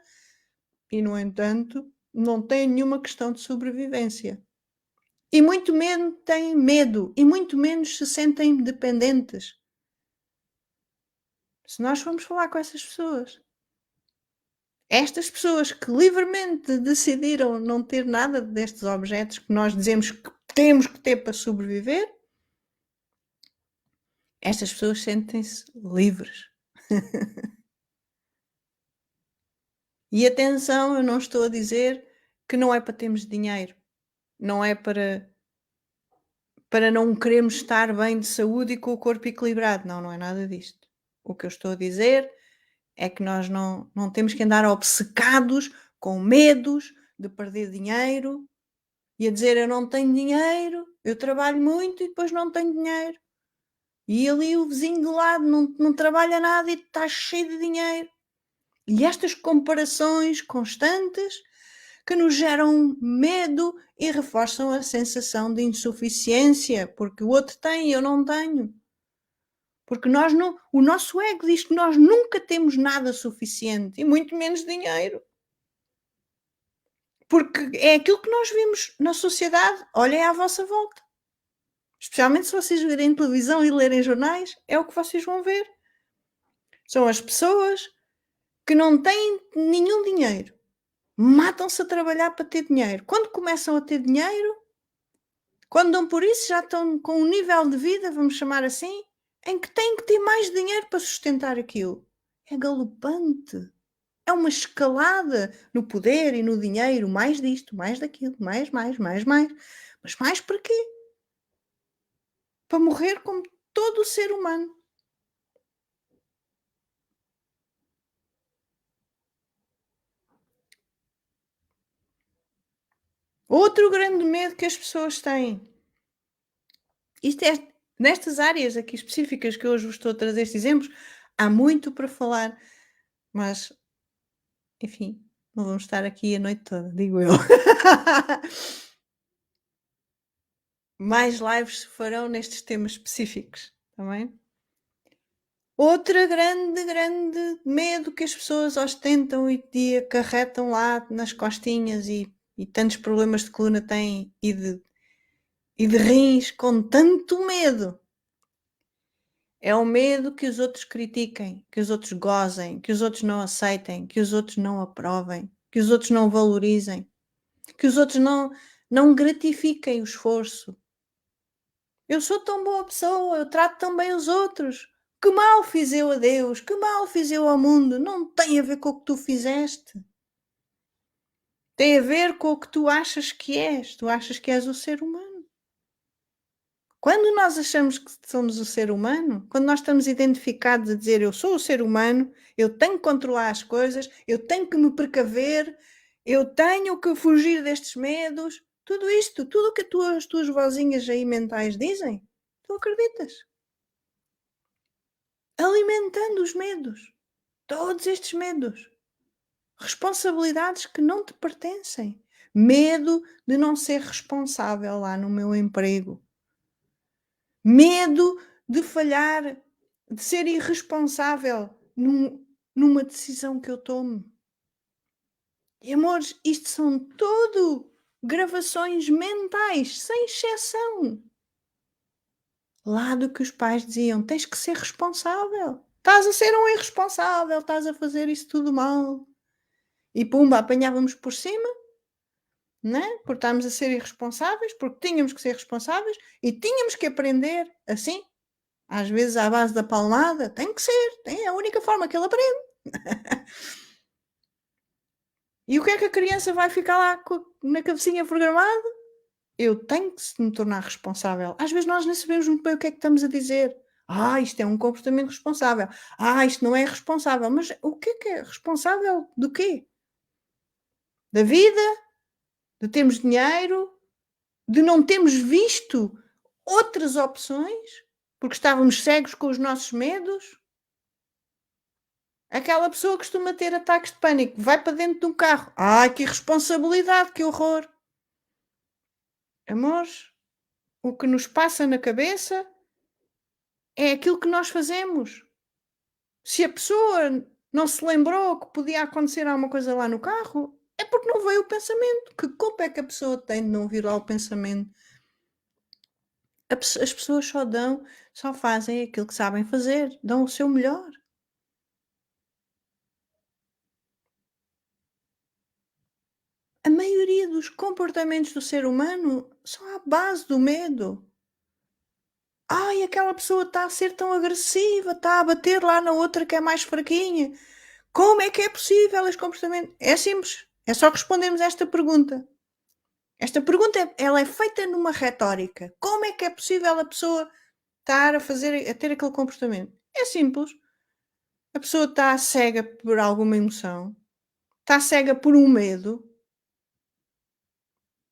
e, no entanto, não têm nenhuma questão de sobrevivência. E muito menos têm medo e muito menos se sentem dependentes. Se nós formos falar com essas pessoas, estas pessoas que livremente decidiram não ter nada destes objetos que nós dizemos que temos que ter para sobreviver, estas pessoas sentem-se livres. E atenção, eu não estou a dizer que não é para termos dinheiro, não é para não querermos estar bem de saúde e com o corpo equilibrado. Não, não é nada disto. O que eu estou a dizer é que nós não temos que andar obcecados com medos de perder dinheiro e a dizer: "Eu não tenho dinheiro, eu trabalho muito e depois não tenho dinheiro. E ali o vizinho do lado não trabalha nada e está cheio de dinheiro". E estas comparações constantes que nos geram medo e reforçam a sensação de insuficiência, porque o outro tem e eu não tenho. Porque nós não, o nosso ego diz que nós nunca temos nada suficiente e muito menos dinheiro. Porque é aquilo que nós vimos na sociedade. Olhem à vossa volta. Especialmente se vocês verem televisão e lerem jornais, é o que vocês vão ver. São as pessoas que não têm nenhum dinheiro. Matam-se a trabalhar para ter dinheiro. Quando começam a ter dinheiro, quando dão por isso, já estão com um nível de vida, vamos chamar assim, em que têm que ter mais dinheiro para sustentar aquilo. É galopante. É uma escalada no poder e no dinheiro, mais disto, mais daquilo, mais, mais, mais, mais. Mas mais para quê? Para morrer como todo o ser humano. Outro grande medo que as pessoas têm. Isto é, nestas áreas aqui específicas que eu hoje vos estou a trazer estes exemplos, há muito para falar, mas enfim, não vamos estar aqui a noite toda, digo eu. Mais lives se farão nestes temas específicos, está bem? Outra grande medo que as pessoas ostentam e acarretam lá nas costinhas e tantos problemas de coluna têm e de rins com tanto medo. É o medo que os outros critiquem, que os outros gozem, que os outros não aceitem, que os outros não aprovem, que os outros não valorizem, que os outros não gratifiquem o esforço. Eu sou tão boa pessoa, eu trato tão bem os outros. Que mal fiz eu a Deus? Que mal fiz eu ao mundo? Não tem a ver com o que tu fizeste. Tem a ver com o que tu achas que és. Tu achas que és o ser humano. Quando nós achamos que somos o ser humano, quando nós estamos identificados a dizer eu sou o ser humano, eu tenho que controlar as coisas, eu tenho que me precaver, eu tenho que fugir destes medos, tudo isto, tudo o que as tuas vozinhas aí mentais dizem, tu acreditas. Alimentando os medos, todos estes medos, responsabilidades que não te pertencem, medo de não ser responsável lá no meu emprego, medo de falhar, de ser irresponsável numa decisão que eu tomo. E amores, isto são tudo gravações mentais, sem exceção. Lá do que os pais diziam: tens que ser responsável. Estás a ser um irresponsável, estás a fazer isso tudo mal. E pumba, apanhávamos por cima, né? Por estarmos a ser irresponsáveis, porque tínhamos que ser responsáveis e tínhamos que aprender assim, às vezes à base da palmada. Tem que ser, é a única forma que ele aprende. E o que é que a criança vai ficar lá na cabecinha programada? Eu tenho que me tornar responsável. Às vezes nós nem sabemos muito bem o que é que estamos a dizer. Ah, isto é um comportamento responsável. Ah, isto não é responsável. Mas o que é responsável do quê? Da vida? De termos dinheiro? De não termos visto outras opções? Porque estávamos cegos com os nossos medos? Aquela pessoa costuma ter ataques de pânico, vai para dentro de um carro. Ai, que irresponsabilidade, que horror! Amores, o que nos passa na cabeça é aquilo que nós fazemos. Se a pessoa não se lembrou que podia acontecer alguma coisa lá no carro, é porque não veio o pensamento. Que culpa é que a pessoa tem de não vir lá o pensamento? As pessoas só fazem aquilo que sabem fazer, dão o seu melhor. A maioria dos comportamentos do ser humano são à base do medo. Ai, aquela pessoa está a ser tão agressiva, está a bater lá na outra que é mais fraquinha. Como é que é possível este comportamento? É simples, é só respondermos esta pergunta. Esta pergunta ela é feita numa retórica. Como é que é possível a pessoa estar a ter aquele comportamento? É simples. A pessoa está cega por alguma emoção, está cega por um medo.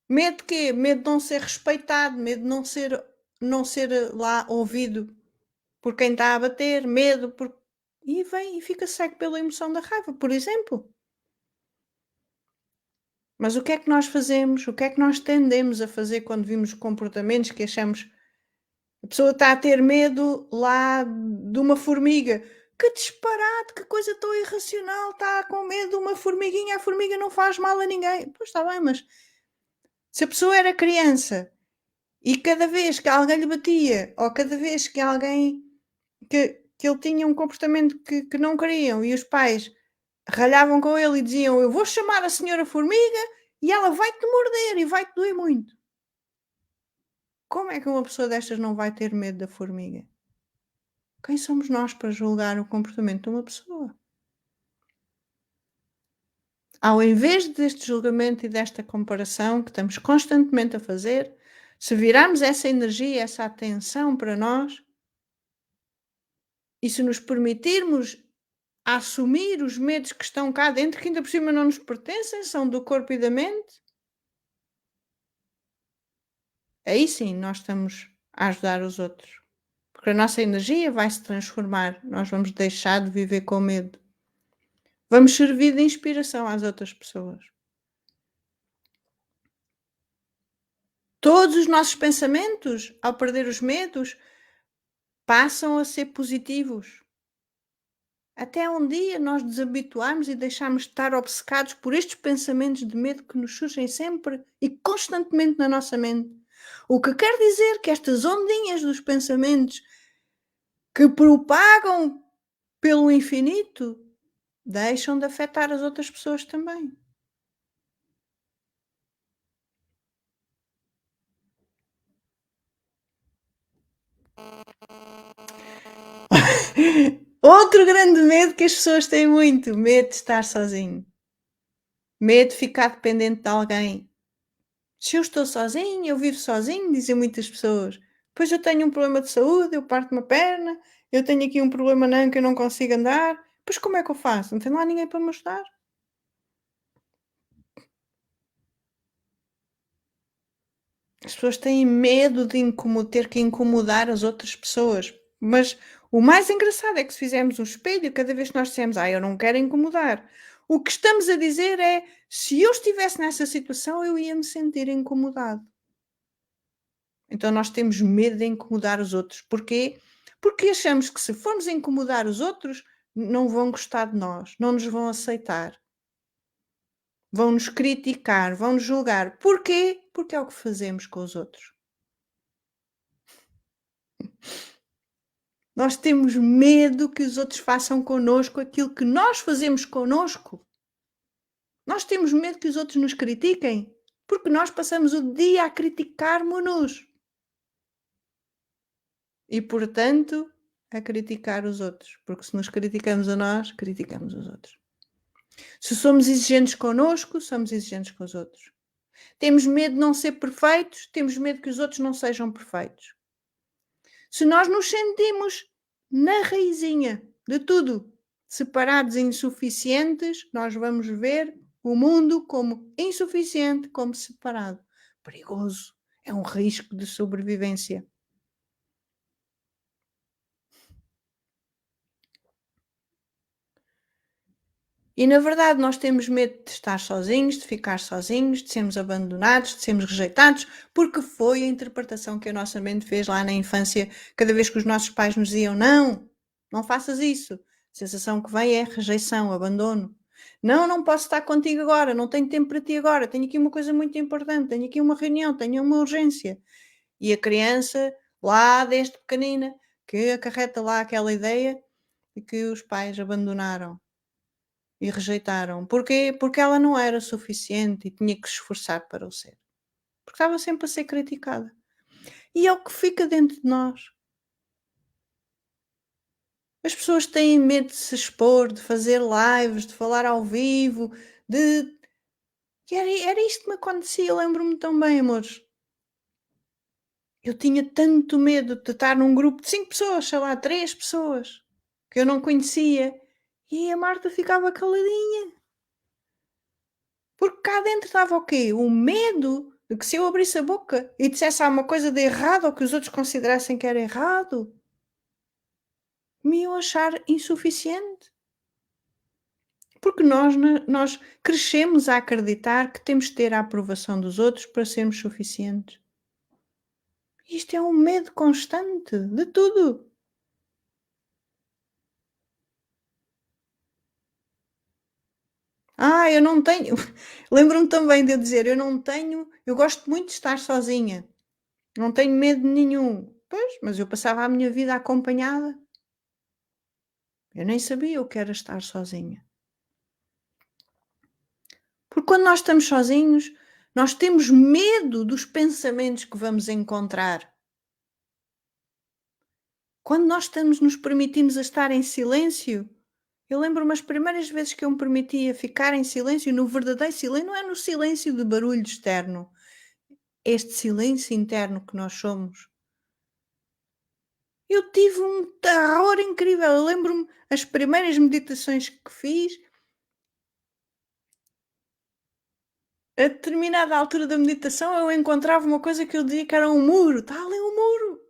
Medo de quê? Medo de não ser respeitado, medo de não ser lá ouvido por quem está a bater, medo por e vem e fica cego pela emoção da raiva, por exemplo. Mas o que é que nós fazemos? O que é que nós tendemos a fazer quando vimos comportamentos que achamos a pessoa está a ter medo lá de uma formiga? Que disparate, que coisa tão irracional, está com medo de uma formiguinha, a formiga não faz mal a ninguém. Pois está bem, mas se a pessoa era criança e cada vez que alguém lhe batia, ou cada vez que alguém que ele tinha um comportamento que não queriam e os pais ralhavam com ele e diziam: "Eu vou chamar a senhora formiga e ela vai-te morder e vai-te doer muito". Como é que uma pessoa destas não vai ter medo da formiga? Quem somos nós para julgar o comportamento de uma pessoa? Ao invés deste julgamento e desta comparação que estamos constantemente a fazer, se virarmos essa energia, essa atenção para nós e se nos permitirmos a assumir os medos que estão cá dentro, que ainda por cima não nos pertencem, são do corpo e da mente, aí sim nós estamos a ajudar os outros. Porque a nossa energia vai se transformar, nós vamos deixar de viver com medo. Vamos servir de inspiração às outras pessoas. Todos os nossos pensamentos, ao perder os medos, passam a ser positivos. Até um dia nós desabituarmos e deixarmos de estar obcecados por estes pensamentos de medo que nos surgem sempre e constantemente na nossa mente. O que quer dizer que estas ondinhas dos pensamentos que propagam pelo infinito deixam de afetar as outras pessoas também. Outro grande medo que as pessoas têm muito, medo de estar sozinho, medo de ficar dependente de alguém. Se eu estou sozinho, eu vivo sozinho, dizem muitas pessoas. Pois eu tenho um problema de saúde, eu parto uma perna, eu tenho aqui um problema não que eu não consigo andar. Pois como é que eu faço? Não tem lá ninguém para me ajudar. As pessoas têm medo de ter que incomodar as outras pessoas. Mas o mais engraçado é que se fizermos um espelho, cada vez que nós dissemos, eu não quero incomodar, o que estamos a dizer é, se eu estivesse nessa situação, eu ia me sentir incomodado. Então nós temos medo de incomodar os outros. Porquê? Porque achamos que se formos incomodar os outros, não vão gostar de nós, não nos vão aceitar, vão nos criticar, vão nos julgar. Porquê? Porque é o que fazemos com os outros. Nós temos medo que os outros façam connosco aquilo que nós fazemos connosco. Nós temos medo que os outros nos critiquem, porque nós passamos o dia a criticarmos-nos e, portanto, a criticar os outros, porque se nos criticamos a nós, criticamos os outros. Se somos exigentes connosco, somos exigentes com os outros. Temos medo de não ser perfeitos, temos medo que os outros não sejam perfeitos. Se nós nos sentimos na raizinha de tudo, separados e insuficientes, nós vamos ver o mundo como insuficiente, como separado. Perigoso. É um risco de sobrevivência. E na verdade nós temos medo de estar sozinhos, de ficar sozinhos, de sermos abandonados, de sermos rejeitados, porque foi a interpretação que a nossa mente fez lá na infância, cada vez que os nossos pais nos diziam: "Não, não faças isso". A sensação que vem é rejeição, abandono. "Não, não posso estar contigo agora, não tenho tempo para ti agora, tenho aqui uma coisa muito importante, tenho aqui uma reunião, tenho uma urgência". E a criança, lá desde pequenina, que acarreta lá aquela ideia de que os pais abandonaram. E rejeitaram. Porquê? Porque ela não era suficiente e tinha que se esforçar para o ser. Porque estava sempre a ser criticada. E é o que fica dentro de nós. As pessoas têm medo de se expor, de fazer lives, de falar ao vivo, de. E era isto que me acontecia, eu lembro-me tão bem, amores. Eu tinha tanto medo de estar num grupo de 5 pessoas, sei lá, 3 pessoas, que eu não conhecia. E a Marta ficava caladinha. Porque cá dentro estava o quê? O medo de que se eu abrisse a boca e dissesse alguma coisa de errado ou que os outros considerassem que era errado, me iam achar insuficiente. Porque nós crescemos a acreditar que temos de ter a aprovação dos outros para sermos suficientes. Isto é um medo constante de tudo. Eu não tenho. Lembro-me também de eu dizer: eu não tenho. Eu gosto muito de estar sozinha. Não tenho medo nenhum. Pois, mas eu passava a minha vida acompanhada. Eu nem sabia o que era estar sozinha. Porque quando nós estamos sozinhos, nós temos medo dos pensamentos que vamos encontrar. Quando nós estamos, nos permitimos a estar em silêncio, eu lembro-me as primeiras vezes que eu me permitia ficar em silêncio, no verdadeiro silêncio, não é no silêncio de barulho externo, este silêncio interno que nós somos. Eu tive um terror incrível. Eu lembro-me as primeiras meditações que fiz. A determinada altura da meditação, eu encontrava uma coisa que eu dizia que era um muro. Está ali um muro.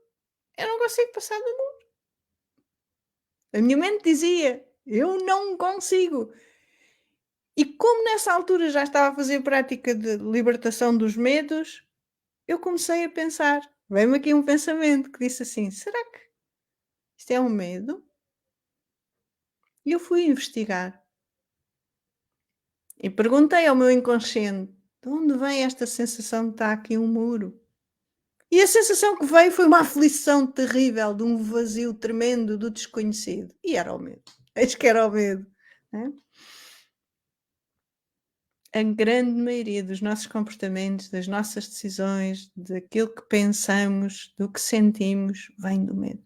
Eu não consigo passar do muro. A minha mente dizia: "Eu não consigo". E como nessa altura já estava a fazer prática de libertação dos medos, eu comecei a pensar. Veio-me aqui um pensamento que disse assim: "Será que isto é um medo?". E eu fui investigar e perguntei ao meu inconsciente: "De onde vem esta sensação de estar aqui um muro?". E a sensação que veio foi uma aflição terrível, de um vazio tremendo do desconhecido. E era o medo. Eis que era o medo, né. A grande maioria dos nossos comportamentos, das nossas decisões, daquilo que pensamos, do que sentimos, vem do medo.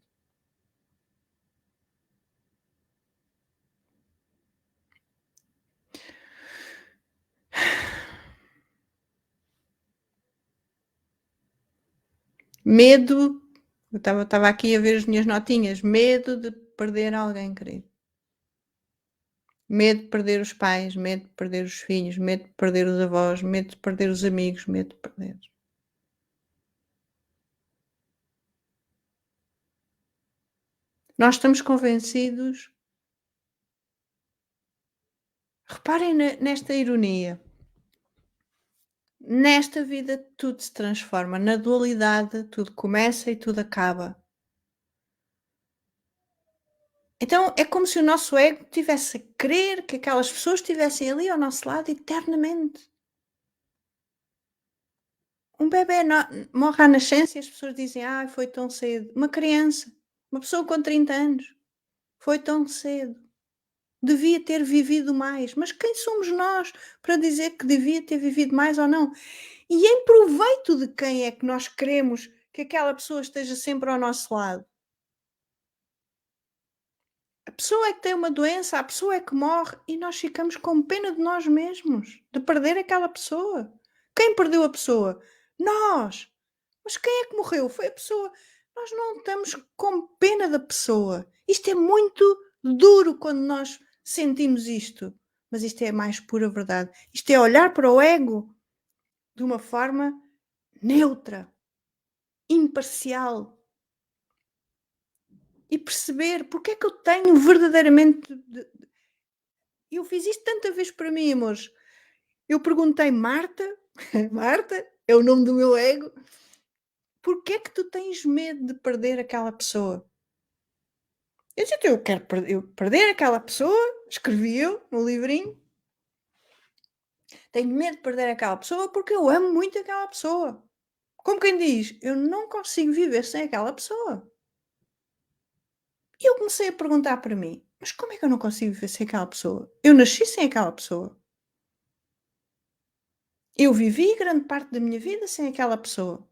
Medo, eu estava aqui a ver as minhas notinhas, medo de perder alguém querido, medo de perder os pais, medo de perder os filhos, medo de perder os avós, medo de perder os amigos, medo de perder. Nós estamos convencidos. Reparem nesta ironia. Nesta vida tudo se transforma, na dualidade tudo começa e tudo acaba. Então é como se o nosso ego tivesse a querer que aquelas pessoas estivessem ali ao nosso lado eternamente. Um bebê morre à nascença e as pessoas dizem: "Ai, foi tão cedo". Uma criança, uma pessoa com 30 anos, foi tão cedo. Devia ter vivido mais. Mas quem somos nós para dizer que devia ter vivido mais ou não? E em proveito de quem é que nós queremos que aquela pessoa esteja sempre ao nosso lado? A pessoa é que tem uma doença, a pessoa é que morre e nós ficamos com pena de nós mesmos, de perder aquela pessoa. Quem perdeu a pessoa? Nós! Mas quem é que morreu? Foi a pessoa. Nós não estamos com pena da pessoa. Isto é muito duro quando nós sentimos isto. Mas isto é a mais pura verdade. Isto é olhar para o ego de uma forma neutra, imparcial e perceber porque é que eu tenho verdadeiramente Eu fiz isto tanta vez para mim, amores. Eu perguntei: "Marta", Marta é o nome do meu ego, "porquê é que tu tens medo de perder aquela pessoa?" Eu disse: "Então eu quero perder aquela pessoa", escrevi eu no livrinho, "tenho medo de perder aquela pessoa porque eu amo muito aquela pessoa". Como quem diz: "Eu não consigo viver sem aquela pessoa". E eu comecei a perguntar para mim: "Mas como é que eu não consigo viver sem aquela pessoa? Eu nasci sem aquela pessoa. Eu vivi grande parte da minha vida sem aquela pessoa.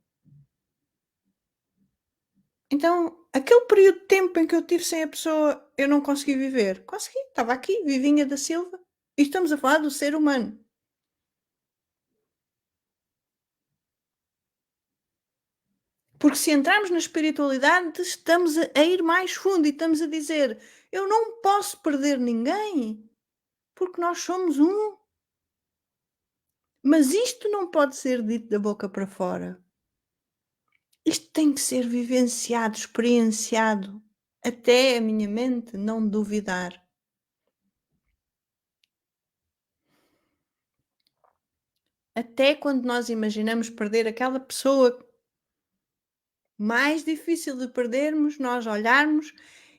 Então, aquele período de tempo em que eu tive sem a pessoa, eu não consegui viver". Consegui, estava aqui, vivinha da Silva, e estamos a falar do ser humano. Porque se entrarmos na espiritualidade, estamos a ir mais fundo e estamos a dizer: "Eu não posso perder ninguém, porque nós somos um". Mas isto não pode ser dito da boca para fora. Isto tem que ser vivenciado, experienciado, até a minha mente não duvidar. Até quando nós imaginamos perder aquela pessoa mais difícil de perdermos, nós olharmos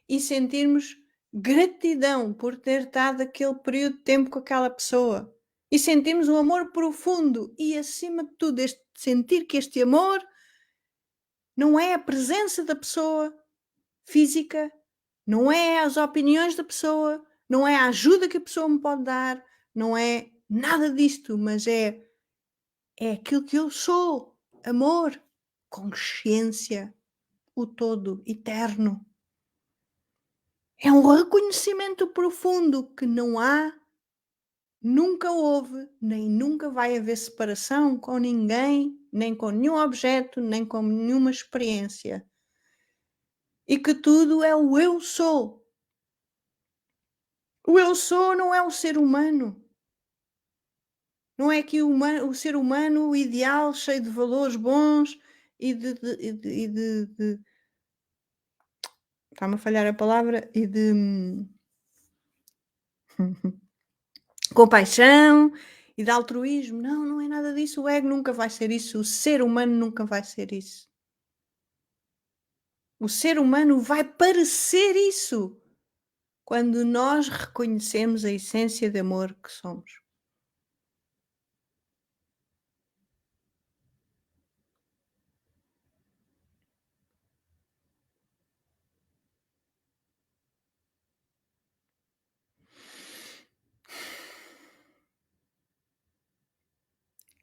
e sentirmos gratidão por ter estado aquele período de tempo com aquela pessoa. E sentirmos um amor profundo e, acima de tudo, sentir que este amor não é a presença da pessoa física, não é as opiniões da pessoa, não é a ajuda que a pessoa me pode dar, não é nada disto, mas é aquilo que eu sou: amor, consciência, o todo eterno. É um reconhecimento profundo que não há, nunca houve, nem nunca vai haver separação com ninguém, nem com nenhum objeto, nem com nenhuma experiência. E que tudo é o eu sou. O eu sou não é o ser humano. Não é que o ser humano ideal, cheio de valores bons e de está-me a falhar a palavra, e de compaixão e de altruísmo. Não, não é nada disso. O ego nunca vai ser isso. O ser humano nunca vai ser isso. O ser humano vai parecer isso quando nós reconhecemos a essência de amor que somos.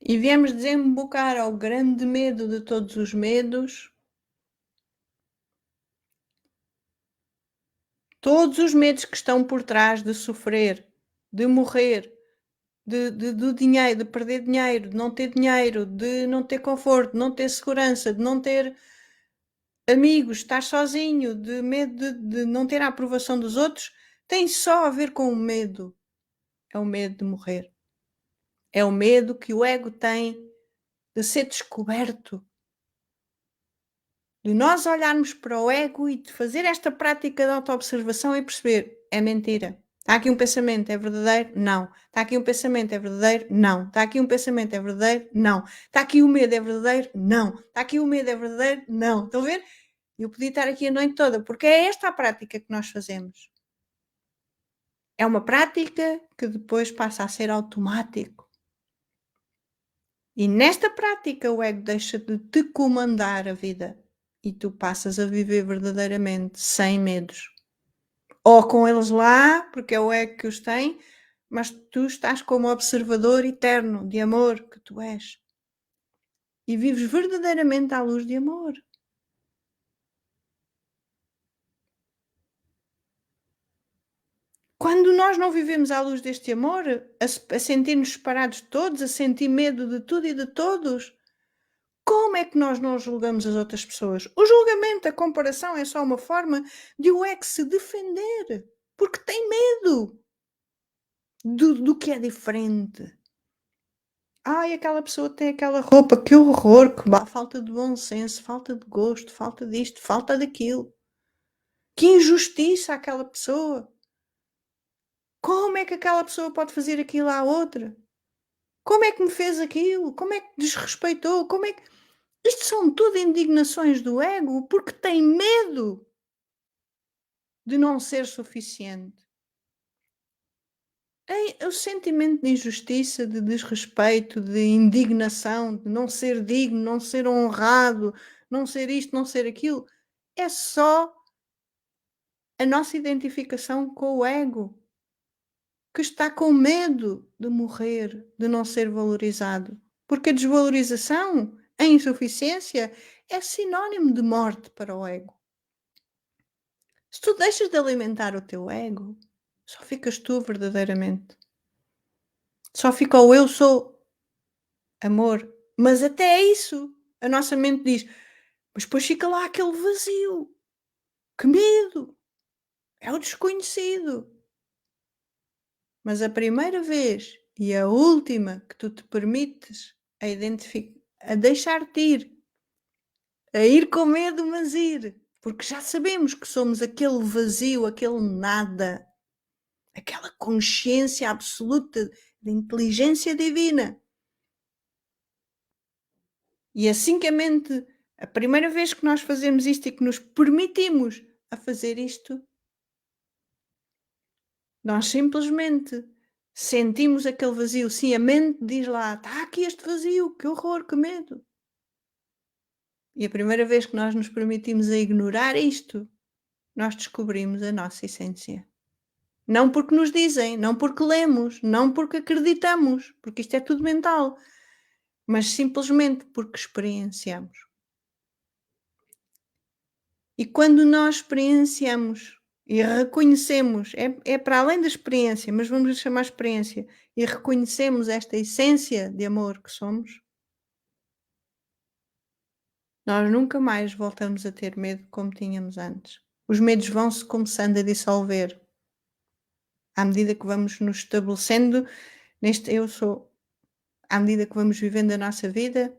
E viemos desembocar ao grande medo de todos os medos, todos os medos que estão por trás de sofrer, de morrer, do dinheiro, de perder dinheiro, de não ter conforto, de não ter segurança, de não ter amigos, estar sozinho, de medo de não ter a aprovação dos outros, tem só a ver com o medo. É o medo de morrer. É o medo que o ego tem de ser descoberto. De nós olharmos para o ego e de fazer esta prática de autoobservação e perceber: é mentira. Está aqui um pensamento, é verdadeiro? Não. Está aqui um pensamento, é verdadeiro? Não. Está aqui um pensamento, é verdadeiro? Não. Está aqui o medo, é verdadeiro? Não. Está aqui o medo, é verdadeiro? Não. Estão a ver? Eu podia estar aqui a noite toda, porque é esta a prática que nós fazemos. É uma prática que depois passa a ser automático. E nesta prática o ego deixa de te comandar a vida e tu passas a viver verdadeiramente sem medos. Ou com eles lá, porque é o ego que os tem, mas tu estás como observador eterno de amor que tu és. E vives verdadeiramente à luz de amor. Quando nós não vivemos à luz deste amor, a sentir-nos separados de todos, a sentir medo de tudo e de todos, como é que nós não julgamos as outras pessoas? O julgamento, a comparação é só uma forma de o ego se defender, porque tem medo do que é diferente. Ai, aquela pessoa tem aquela roupa, que horror, falta de bom senso, falta de gosto, falta disto, falta daquilo. Que injustiça aquela pessoa. Como é que aquela pessoa pode fazer aquilo à outra? Como é que me fez aquilo? Como é que desrespeitou? Como é que isto são tudo indignações do ego, porque tem medo de não ser suficiente. O sentimento de injustiça, de desrespeito, de indignação, de não ser digno, não ser honrado, não ser isto, não ser aquilo, é só a nossa identificação com o ego, que está com medo de morrer, de não ser valorizado. Porque a desvalorização, a insuficiência, é sinónimo de morte para o ego. Se tu deixas de alimentar o teu ego, só ficas tu verdadeiramente. Só fica o eu sou amor. Mas até é isso, a nossa mente diz: "Mas depois fica lá aquele vazio, que medo, é o desconhecido". Mas a primeira vez e a última que tu te permites a deixar-te ir, a ir com medo, mas ir, porque já sabemos que somos aquele vazio, aquele nada, aquela consciência absoluta de inteligência divina. E assim que a primeira vez que nós fazemos isto e que nos permitimos a fazer isto, nós simplesmente sentimos aquele vazio. Sim, a mente diz lá: "Está aqui este vazio, que horror, que medo". E a primeira vez que nós nos permitimos a ignorar isto, nós descobrimos a nossa essência. Não porque nos dizem, não porque lemos, não porque acreditamos, porque isto é tudo mental, mas simplesmente porque experienciamos. E quando nós experienciamos e reconhecemos, é para além da experiência, mas vamos lhe chamar experiência, e reconhecemos esta essência de amor que somos, nós nunca mais voltamos a ter medo como tínhamos antes. Os medos vão-se começando a dissolver à medida que vamos nos estabelecendo neste eu sou, à medida que vamos vivendo a nossa vida,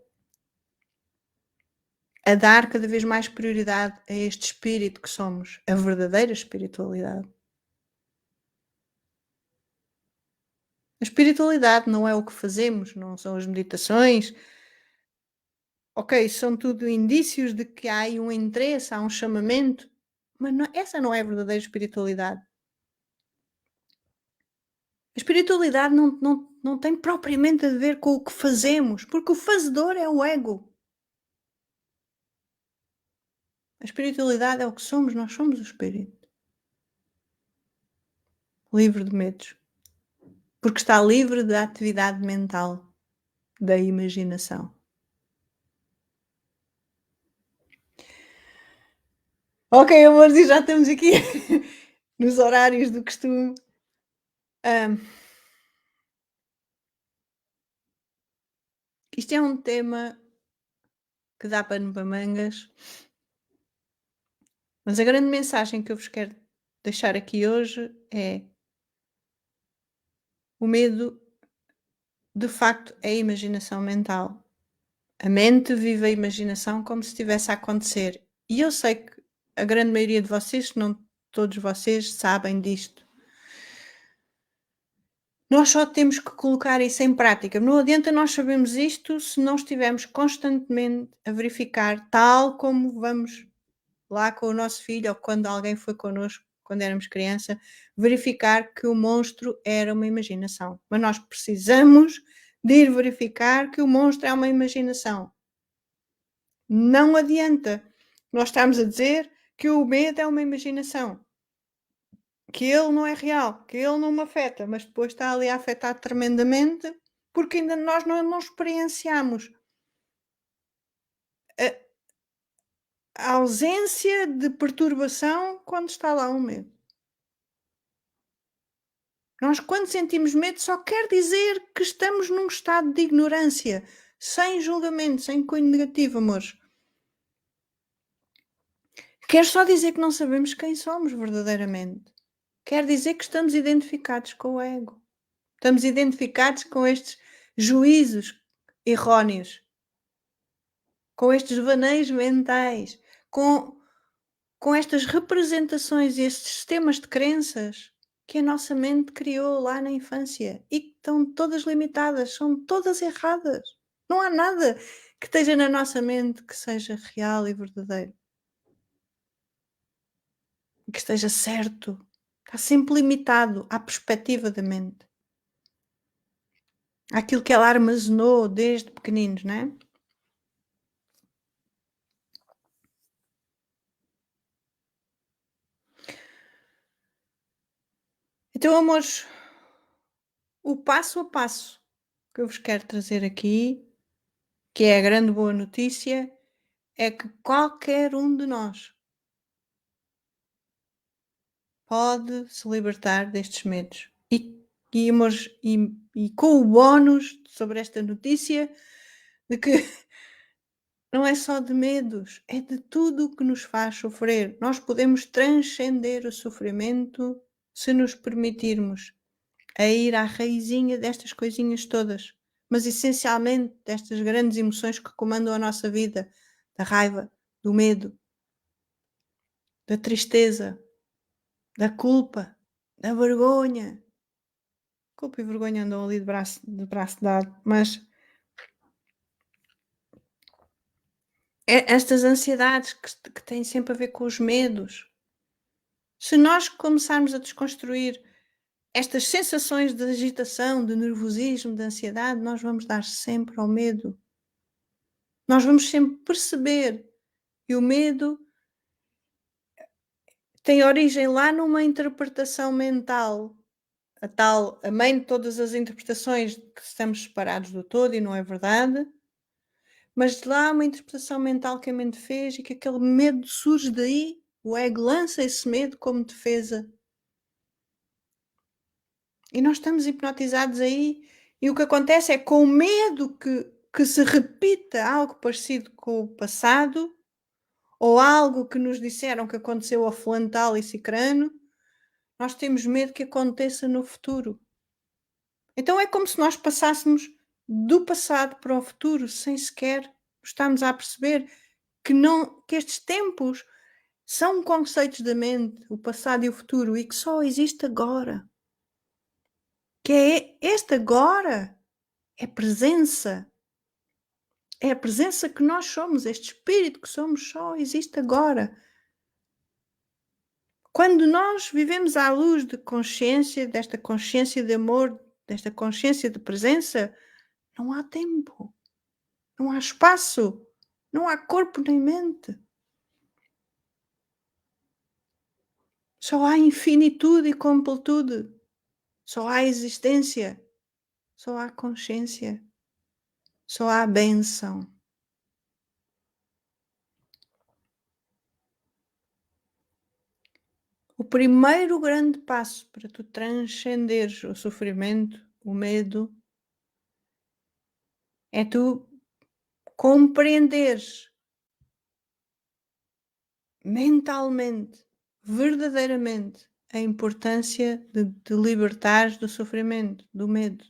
a dar cada vez mais prioridade a este espírito que somos, a verdadeira espiritualidade. A espiritualidade não é o que fazemos, não são as meditações. Ok, são tudo indícios de que há aí um interesse, há um chamamento, mas essa não é a verdadeira espiritualidade. A espiritualidade não tem propriamente a ver com o que fazemos, porque o fazedor é o ego. A espiritualidade é o que somos, nós somos o espírito, livre de medos, porque está livre da atividade mental, da imaginação. Ok, amores, e já estamos aqui nos horários do costume. Ahm, Isto é um tema que dá pano para mangas, mas a grande mensagem que eu vos quero deixar aqui hoje é: o medo, de facto, é imaginação mental. A mente vive a imaginação como se estivesse a acontecer. E eu sei que a grande maioria de vocês, se não todos vocês, sabem disto. Nós só temos que colocar isso em prática. Não adianta nós sabermos isto se não estivermos constantemente a verificar, tal como vamos lá com o nosso filho ou quando alguém foi connosco quando éramos criança, verificar que o monstro era uma imaginação. Mas nós precisamos de ir verificar que o monstro é uma imaginação. Não adianta nós estarmos a dizer que o medo é uma imaginação, que ele não é real, que ele não me afeta, mas depois está ali a afetar tremendamente, porque ainda nós não experienciamos a a ausência de perturbação quando está lá o medo. Nós, quando sentimos medo, só quer dizer que estamos num estado de ignorância, sem julgamento, sem cunho negativo, amores. Quer só dizer que não sabemos quem somos verdadeiramente. Quer dizer que estamos identificados com o ego. Estamos identificados com estes juízos erróneos, com estes vaneios mentais, com, com estas representações e estes sistemas de crenças. que a nossa mente criou lá na infância e que estão todas limitadas, são todas erradas. Não há nada que esteja na nossa mente que seja real e verdadeiro, que esteja certo. Está sempre limitado à perspectiva da mente, àquilo que ela armazenou desde pequeninos, não é? Então, amores, o passo a passo que eu vos quero trazer aqui, que é a grande boa notícia, é que qualquer um de nós pode se libertar destes medos. E com o bónus sobre esta notícia de que não é só de medos, é de tudo o que nos faz sofrer. Nós podemos transcender o sofrimento se nos permitirmos a ir à raizinha destas coisinhas todas, mas essencialmente destas grandes emoções que comandam a nossa vida, da raiva, do medo, da tristeza, da culpa, da vergonha. Culpa e vergonha andam ali de braço dado, mas estas ansiedades que têm sempre a ver com os medos. Se nós começarmos a desconstruir estas sensações de agitação, de nervosismo, de ansiedade, nós vamos dar sempre ao medo. Nós vamos sempre perceber que o medo tem origem lá numa interpretação mental, a mãe de todas as interpretações de que estamos separados do todo e não é verdade. Mas lá uma interpretação mental que a mente fez e que aquele medo surge daí, o ego lança esse medo como defesa. E nós estamos hipnotizados aí, e o que acontece é com o medo que se repita algo parecido com o passado, ou algo que nos disseram que aconteceu a fulano tal e cicrano, nós temos medo que aconteça no futuro. Então é como se nós passássemos do passado para o futuro sem sequer estarmos a perceber que estes tempos são conceitos da mente, o passado e o futuro, e que só existe agora. Que é este agora, é presença. É a presença que nós somos, este espírito que somos só existe agora. Quando nós vivemos à luz de consciência, desta consciência de amor, desta consciência de presença, não há tempo, não há espaço, não há corpo nem mente. Só há infinitude e completude. Só há existência. Só há consciência. Só há bênção. O primeiro grande passo para tu transcenderes o sofrimento, o medo, é tu compreenderes mentalmente, verdadeiramente, a importância de te libertares do sofrimento, do medo.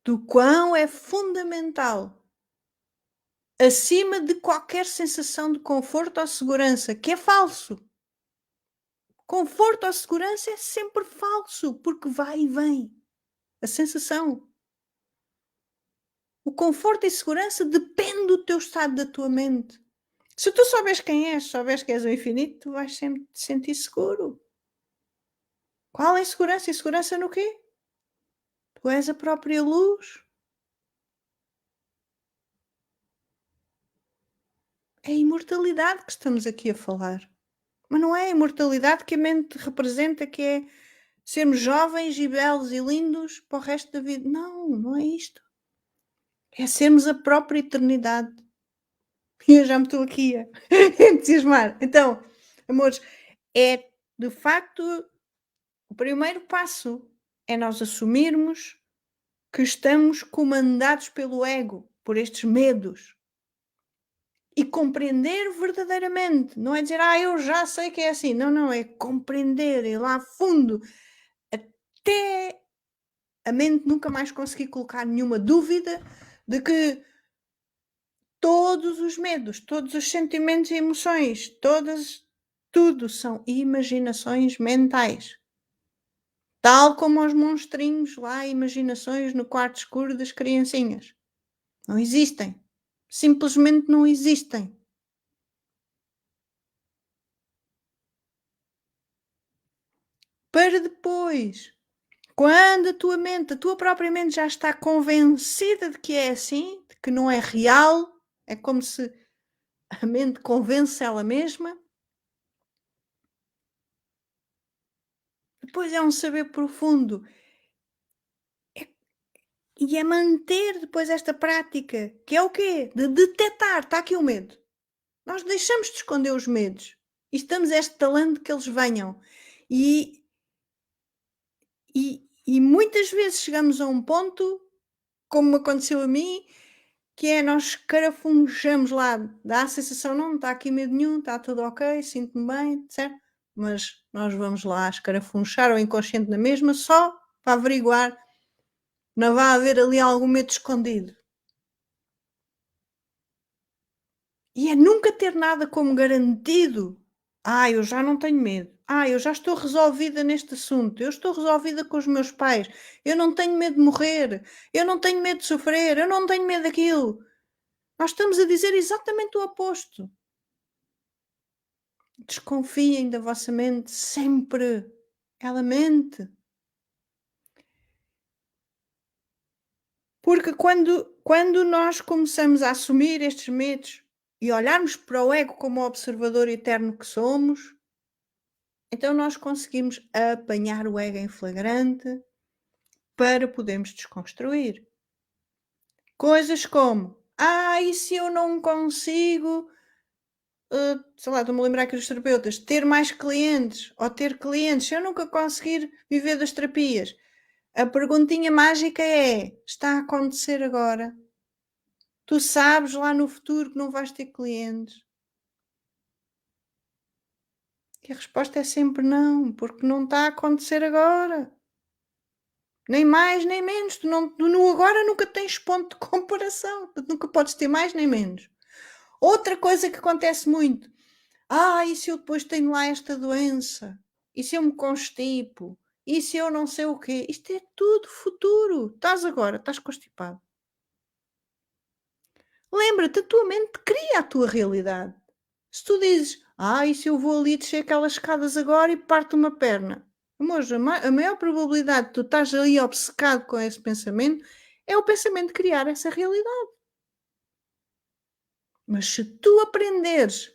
Do quão é fundamental, acima de qualquer sensação de conforto ou segurança, que é falso. Conforto ou segurança é sempre falso, porque vai e vem. A sensação. O conforto e segurança depende do teu estado, da tua mente. Se tu souberes quem és, souberes que és o infinito, tu vais sempre te sentir seguro. Qual é a segurança? E segurança no quê? Tu és a própria luz. É a imortalidade que estamos aqui a falar. Mas não é a imortalidade que a mente representa, que é sermos jovens e belos e lindos para o resto da vida. Não, não é isto. É sermos a própria eternidade. E eu já me estou aqui a entusiasmar. Então, amores, é de facto o primeiro passo é nós assumirmos que estamos comandados pelo ego, por estes medos. E compreender verdadeiramente. Não é dizer, eu já sei que é assim. Não, não, é compreender, ir lá a fundo, até a mente nunca mais conseguir colocar nenhuma dúvida de que todos os medos, todos os sentimentos e emoções, tudo são imaginações mentais. Tal como os monstrinhos lá, imaginações no quarto escuro das criancinhas. Não existem. Simplesmente não existem. Para depois, quando a tua própria mente já está convencida de que é assim, de que não é real, é como se a mente convence ela mesma, depois é um saber profundo. É e é manter depois esta prática, que é o quê? De detectar, está aqui o medo. Nós deixamos de esconder os medos e estamos a este talento que eles venham. E e muitas vezes chegamos a um ponto, como me aconteceu a mim, que é nós escarafunchamos lá, dá a sensação: "Não está aqui medo nenhum, está tudo ok, sinto-me bem", certo? Mas nós vamos lá escarafunchar o inconsciente na mesma, só para averiguar, não vai haver ali algum medo escondido. E é nunca ter nada como garantido. Eu já não tenho medo. Eu já estou resolvida neste assunto. Eu estou resolvida com os meus pais. Eu não tenho medo de morrer. Eu não tenho medo de sofrer. Eu não tenho medo daquilo". Nós estamos a dizer exatamente o oposto. Desconfiem da vossa mente sempre. Ela mente. Porque quando nós começamos a assumir estes medos e olharmos para o ego como o observador eterno que somos, então nós conseguimos apanhar o ego em flagrante para podermos desconstruir. Coisas como: e se eu não consigo, sei lá, estou-me a lembrar aqui dos terapeutas, ter mais clientes ou ter clientes, se eu nunca conseguir viver das terapias. A perguntinha mágica é: está a acontecer agora? Tu sabes lá no futuro que não vais ter clientes? E a resposta é sempre não, porque não está a acontecer agora. Nem mais nem menos. Tu no agora nunca tens ponto de comparação. Portanto, nunca podes ter mais nem menos. Outra coisa que acontece muito: e se eu depois tenho lá esta doença? E se eu me constipo? E se eu não sei o quê? Isto é tudo futuro. Estás agora, estás constipado. Lembra-te, a tua mente cria a tua realidade. Se tu dizes: e se eu vou ali descer aquelas escadas agora e parto uma perna? Amores, a maior probabilidade de tu estás ali obcecado com esse pensamento é o pensamento de criar essa realidade. Mas se tu aprenderes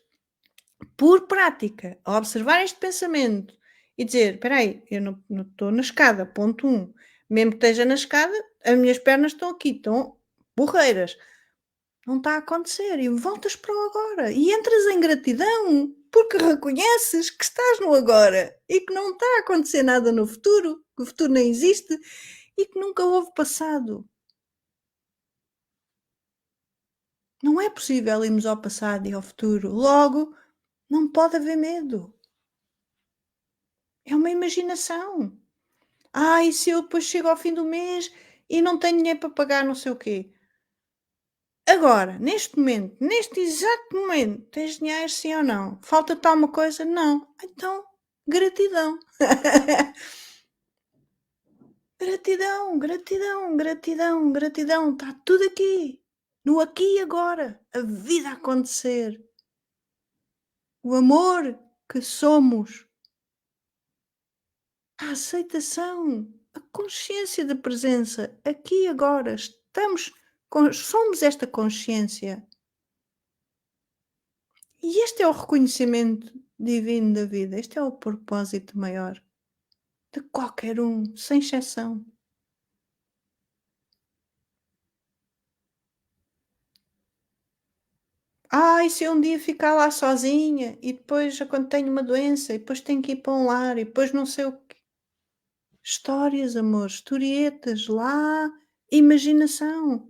por prática a observar este pensamento e dizer: "Espera aí, eu não estou na escada, ponto um, mesmo que esteja na escada, as minhas pernas estão aqui, estão borreiras. Não está a acontecer", e voltas para o agora e entras em gratidão, porque reconheces que estás no agora e que não está a acontecer nada no futuro, que o futuro nem existe e que nunca houve passado. Não é possível irmos ao passado e ao futuro, logo não pode haver medo. É uma imaginação. E se eu depois chego ao fim do mês e não tenho dinheiro para pagar não sei o quê? Agora, neste momento, neste exato momento, tens dinheiro sim ou não? Falta-te alguma coisa? Não. Então, gratidão. Gratidão, gratidão, gratidão, gratidão. Está tudo aqui. No aqui e agora. A vida a acontecer. O amor que somos. A aceitação. A consciência da presença. Aqui e agora. Somos esta consciência. E este é o reconhecimento divino da vida, este é o propósito maior de qualquer um, sem exceção. E se eu um dia ficar lá sozinha e depois quando tenho uma doença e depois tenho que ir para um lar e depois não sei o quê. Histórias, amor, historietas, lá, imaginação.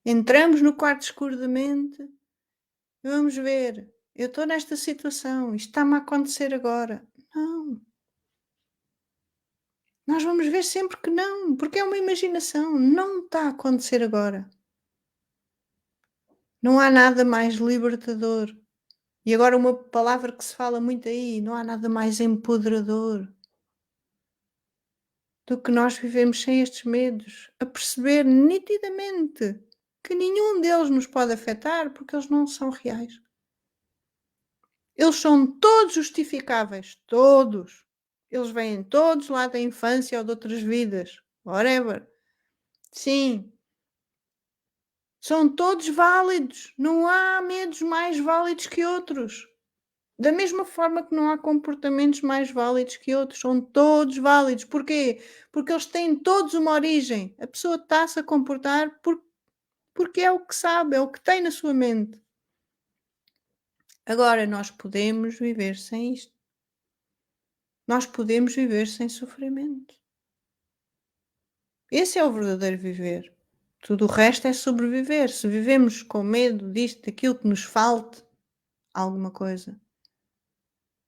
Entramos no quarto escuro da mente e vamos ver. Eu estou nesta situação, isto está-me a acontecer agora. Não, nós vamos ver sempre que não, porque é uma imaginação, não está a acontecer agora. Não há nada mais libertador E agora uma palavra que se fala muito aí, não há nada mais empoderador do que nós vivemos sem estes medos, a perceber nitidamente que nenhum deles nos pode afetar porque eles não são reais. Eles são todos justificáveis, todos. Eles vêm todos lá da infância ou de outras vidas, whatever. Sim, são todos válidos. Não há medos mais válidos que outros. Da mesma forma que não há comportamentos mais válidos que outros, são todos válidos. Porquê? Porque eles têm todos uma origem. A pessoa está-se a comportar porque é o que sabe, é o que tem na sua mente. Agora, nós podemos viver sem isto. Nós podemos viver sem sofrimento. Esse é o verdadeiro viver. Tudo o resto é sobreviver. Se vivemos com medo disto, daquilo que nos falte alguma coisa.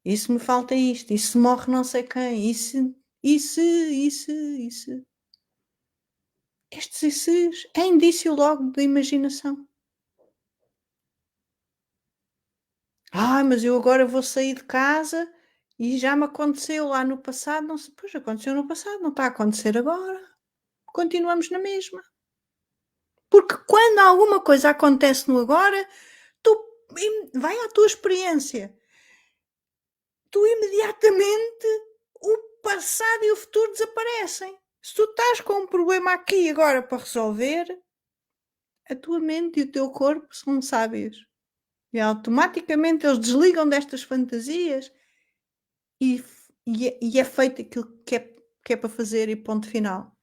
E se me falta isto? E se morre não sei quem? E se? Estes "e ses" é indício logo da imaginação. "Ai, mas eu agora vou sair de casa e já me aconteceu lá no passado", não se pois, aconteceu no passado, não está a acontecer agora. Continuamos na mesma. Porque quando alguma coisa acontece no agora, tu vai à tua experiência, tu imediatamente o passado e o futuro desaparecem. Se tu estás com um problema aqui agora para resolver, a tua mente e o teu corpo são sábios. E automaticamente eles desligam destas fantasias e é feito aquilo que é para fazer e ponto final.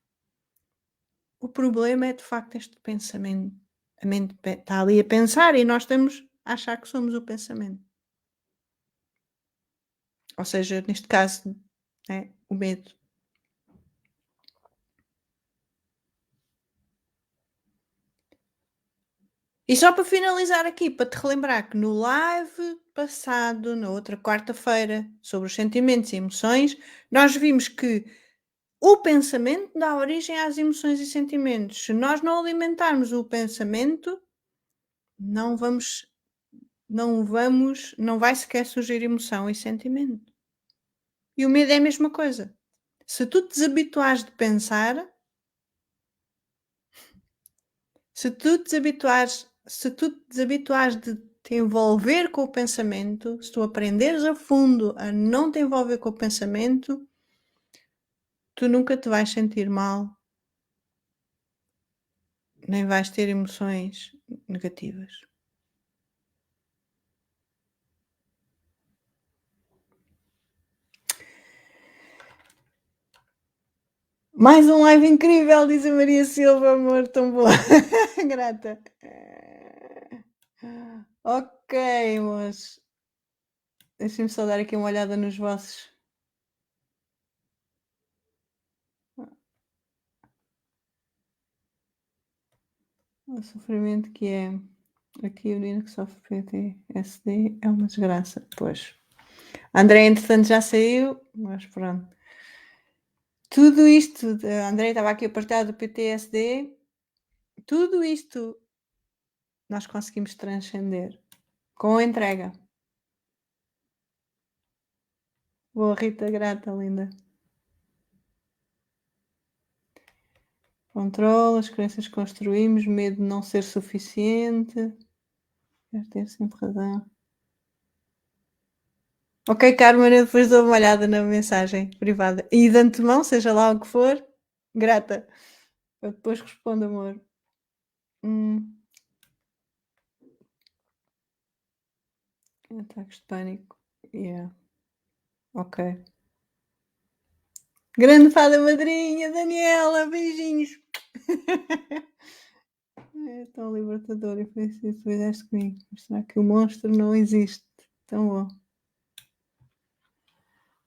O problema é de facto este pensamento. A mente está ali a pensar e nós estamos a achar que somos o pensamento. Ou seja, neste caso, né, o medo. E só para finalizar aqui, para te relembrar que no live passado, na outra quarta-feira, sobre os sentimentos e emoções, nós vimos que o pensamento dá origem às emoções e sentimentos. Se nós não alimentarmos o pensamento, não vamos, não vai sequer surgir emoção e sentimento. E o medo é a mesma coisa. Se tu te desabituares de pensar, se tu te desabituares de te envolver com o pensamento, se tu aprenderes a fundo a não te envolver com o pensamento, tu nunca te vais sentir mal, nem vais ter emoções negativas. Mais um live incrível, diz a Maria Silva, amor, tão boa. Grata. Ok, mas deixem-me só dar aqui uma olhada nos vossos. O sofrimento que é aqui o menino que sofre PTSD é uma desgraça. Pois. A André, entretanto, já saiu, mas pronto. Tudo isto, a André estava aqui a partilhar do PTSD, tudo isto nós conseguimos transcender com a entrega. Boa, Rita, grata, linda. Controle, as crenças que construímos, medo de não ser suficiente. Quero ter sempre razão. Ok, Carmen, eu depois dou uma olhada na mensagem privada. E de antemão, seja lá o que for, grata. Eu depois respondo, amor. Hum, ataques de pânico. Yeah. Ok. Grande fada madrinha, Daniela, beijinhos. É tão libertador e foi isso que tu fizeste comigo. Mostrar que o monstro não existe. Tão bom.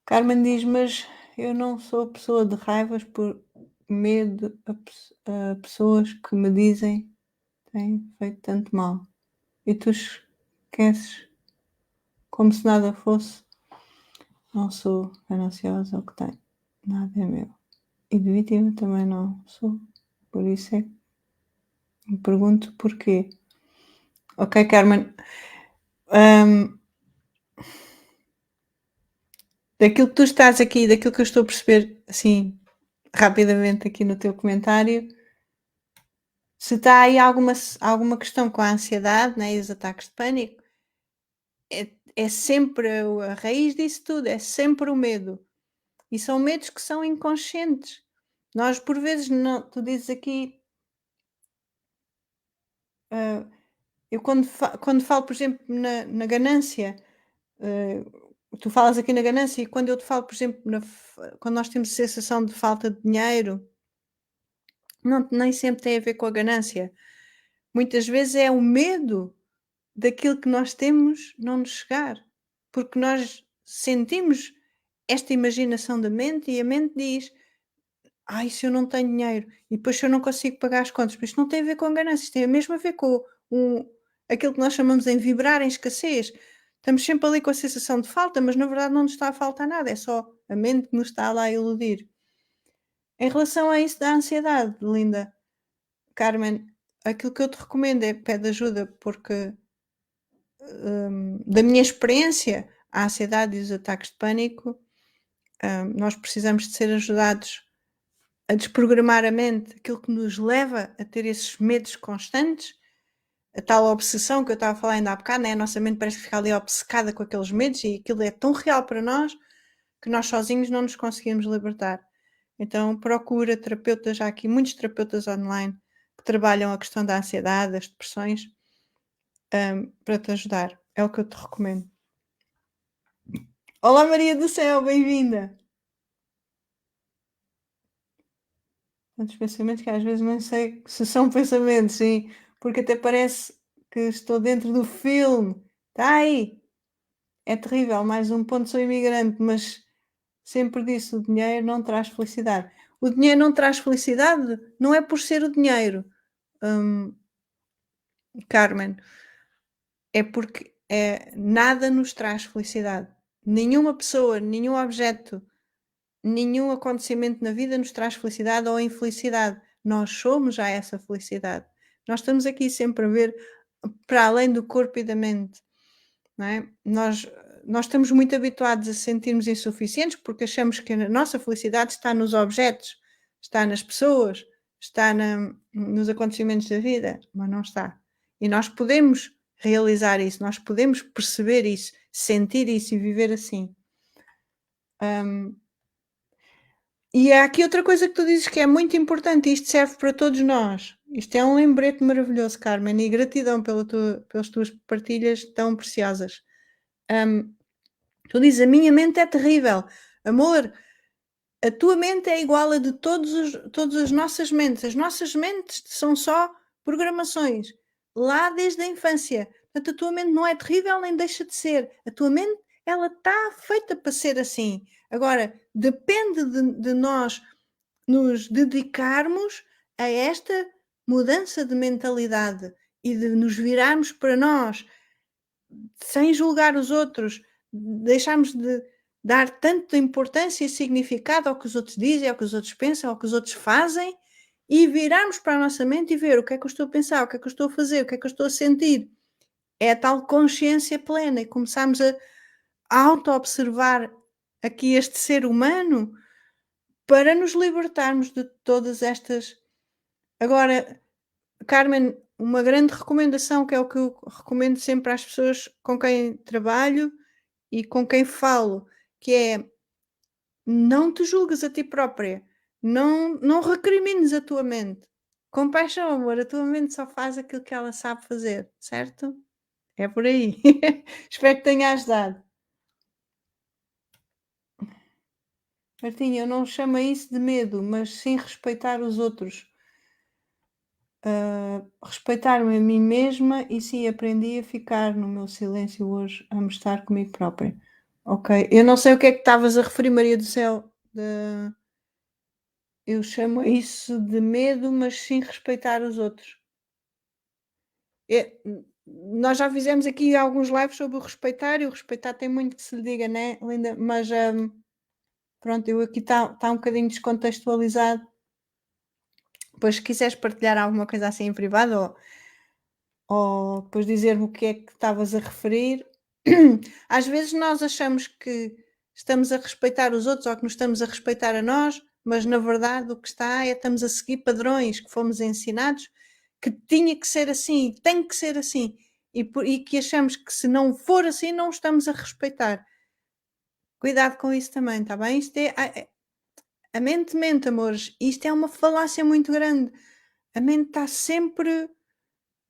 Carmen diz, mas eu não sou pessoa de raivas por medo a pessoas que me dizem que têm feito tanto mal. E tu esqueces como se nada fosse. Não sou gananciosa ao que tenho. Nada é meu. E de vítima também não sou. Por isso é que me pergunto porquê. Ok, Carmen. daquilo que tu estás aqui, daquilo que eu estou a perceber, assim, rapidamente aqui no teu comentário, se está aí alguma questão com a ansiedade, né, e os ataques de pânico, é sempre a raiz disso tudo, é sempre o medo. E são medos que são inconscientes. Nós por vezes não, tu dizes aqui, ah, eu quando falo, por exemplo, na ganância, eh, tu falas aqui na ganância e quando eu te falo, por exemplo, quando nós temos sensação de falta de dinheiro, não, nem sempre tem a ver com a ganância. Muitas vezes é o medo daquilo que nós temos não nos chegar, porque nós sentimos esta imaginação da mente e a mente diz: "Ai, se eu não tenho dinheiro e depois se eu não consigo pagar as contas", mas isto não tem a ver com ganância, isto tem mesmo a ver com um aquilo que nós chamamos em vibrar em escassez. Estamos sempre ali com a sensação de falta, mas na verdade não nos está a faltar nada, é só a mente que nos está lá a iludir. Em relação a isso da ansiedade, linda, Carmen, aquilo que eu te recomendo é pede ajuda, porque, da minha experiência, a ansiedade e os ataques de pânico, nós precisamos de ser ajudados a desprogramar a mente, aquilo que nos leva a ter esses medos constantes, a tal obsessão que eu estava a falar ainda há bocado, né? A nossa mente parece que fica ali obcecada com aqueles medos e aquilo é tão real para nós que nós sozinhos não nos conseguimos libertar. Então procura terapeutas, há aqui muitos terapeutas online que trabalham a questão da ansiedade, das depressões, para te ajudar. É o que eu te recomendo. Olá Maria do Céu, bem-vinda! Tantos pensamentos que às vezes nem sei se são pensamentos, sim, porque até parece que estou dentro do filme. Está aí! É terrível, mais um ponto, sou imigrante, mas sempre disse: o dinheiro não traz felicidade. O dinheiro não traz felicidade, não é por ser o dinheiro, hum, Carmen, é porque nada nos traz felicidade. Nenhuma pessoa, nenhum objeto, nenhum acontecimento na vida nos traz felicidade ou infelicidade. Nós somos já essa felicidade. Nós estamos aqui sempre a ver para além do corpo e da mente, não é? Nós estamos muito habituados a sentirmos insuficientes porque achamos que a nossa felicidade está nos objetos, está nas pessoas, está nos acontecimentos da vida, mas não está. E nós podemos realizar isso, nós podemos perceber isso, sentir isso e viver assim. Hum, E há aqui outra coisa que tu dizes que é muito importante, e isto serve para todos nós. Isto é um lembrete maravilhoso, Carmen, e gratidão pelas tuas partilhas tão preciosas. Hum, Tu dizes: "A minha mente é terrível". Amor, a tua mente é igual a de todas as nossas mentes. As nossas mentes são só programações, lá desde a infância. Portanto, a tua mente não é terrível nem deixa de ser. A tua mente, ela está feita para ser assim. Agora, depende de nós nos dedicarmos a esta mudança de mentalidade e de nos virarmos para nós, sem julgar os outros, deixarmos de dar tanta importância e significado ao que os outros dizem, ao que os outros pensam, ao que os outros fazem, e virarmos para a nossa mente e ver o que é que eu estou a pensar, o que é que eu estou a fazer, o que é que eu estou a sentir. É a tal consciência plena e começarmos a auto-observar aqui este ser humano para nos libertarmos de todas estas. Agora, Carmen, uma grande recomendação, que é o que eu recomendo sempre às pessoas com quem trabalho e com quem falo, que é: não te julgues a ti própria, não recrimines a tua mente. Compaixão, amor, a tua mente só faz aquilo que ela sabe fazer, certo? É por aí. Espero que tenha ajudado. Martinha, eu não chamo a isso de medo, mas sim respeitar os outros. Respeitar-me a mim mesma e sim aprendi a ficar no meu silêncio hoje, a me estar comigo própria. Ok, eu não sei o que é que estavas a referir, Maria do Céu. Eu chamo a isso de medo, mas sim respeitar os outros. Nós já fizemos aqui alguns lives sobre o respeitar e o respeitar tem muito que se lhe diga, né, linda? Mas pronto, eu aqui está um bocadinho descontextualizado. Depois, se quiseres partilhar alguma coisa assim em privado ou depois dizer-me o que é que estavas a referir. Às vezes nós achamos que estamos a respeitar os outros ou que nos estamos a respeitar a nós, mas na verdade o que está é estamos a seguir padrões que fomos ensinados que tinha que ser assim, tem que ser assim, e que achamos que se não for assim não estamos a respeitar. Cuidado com isso também, está bem? Isto é a mente mente, amores, isto é uma falácia muito grande. A mente está sempre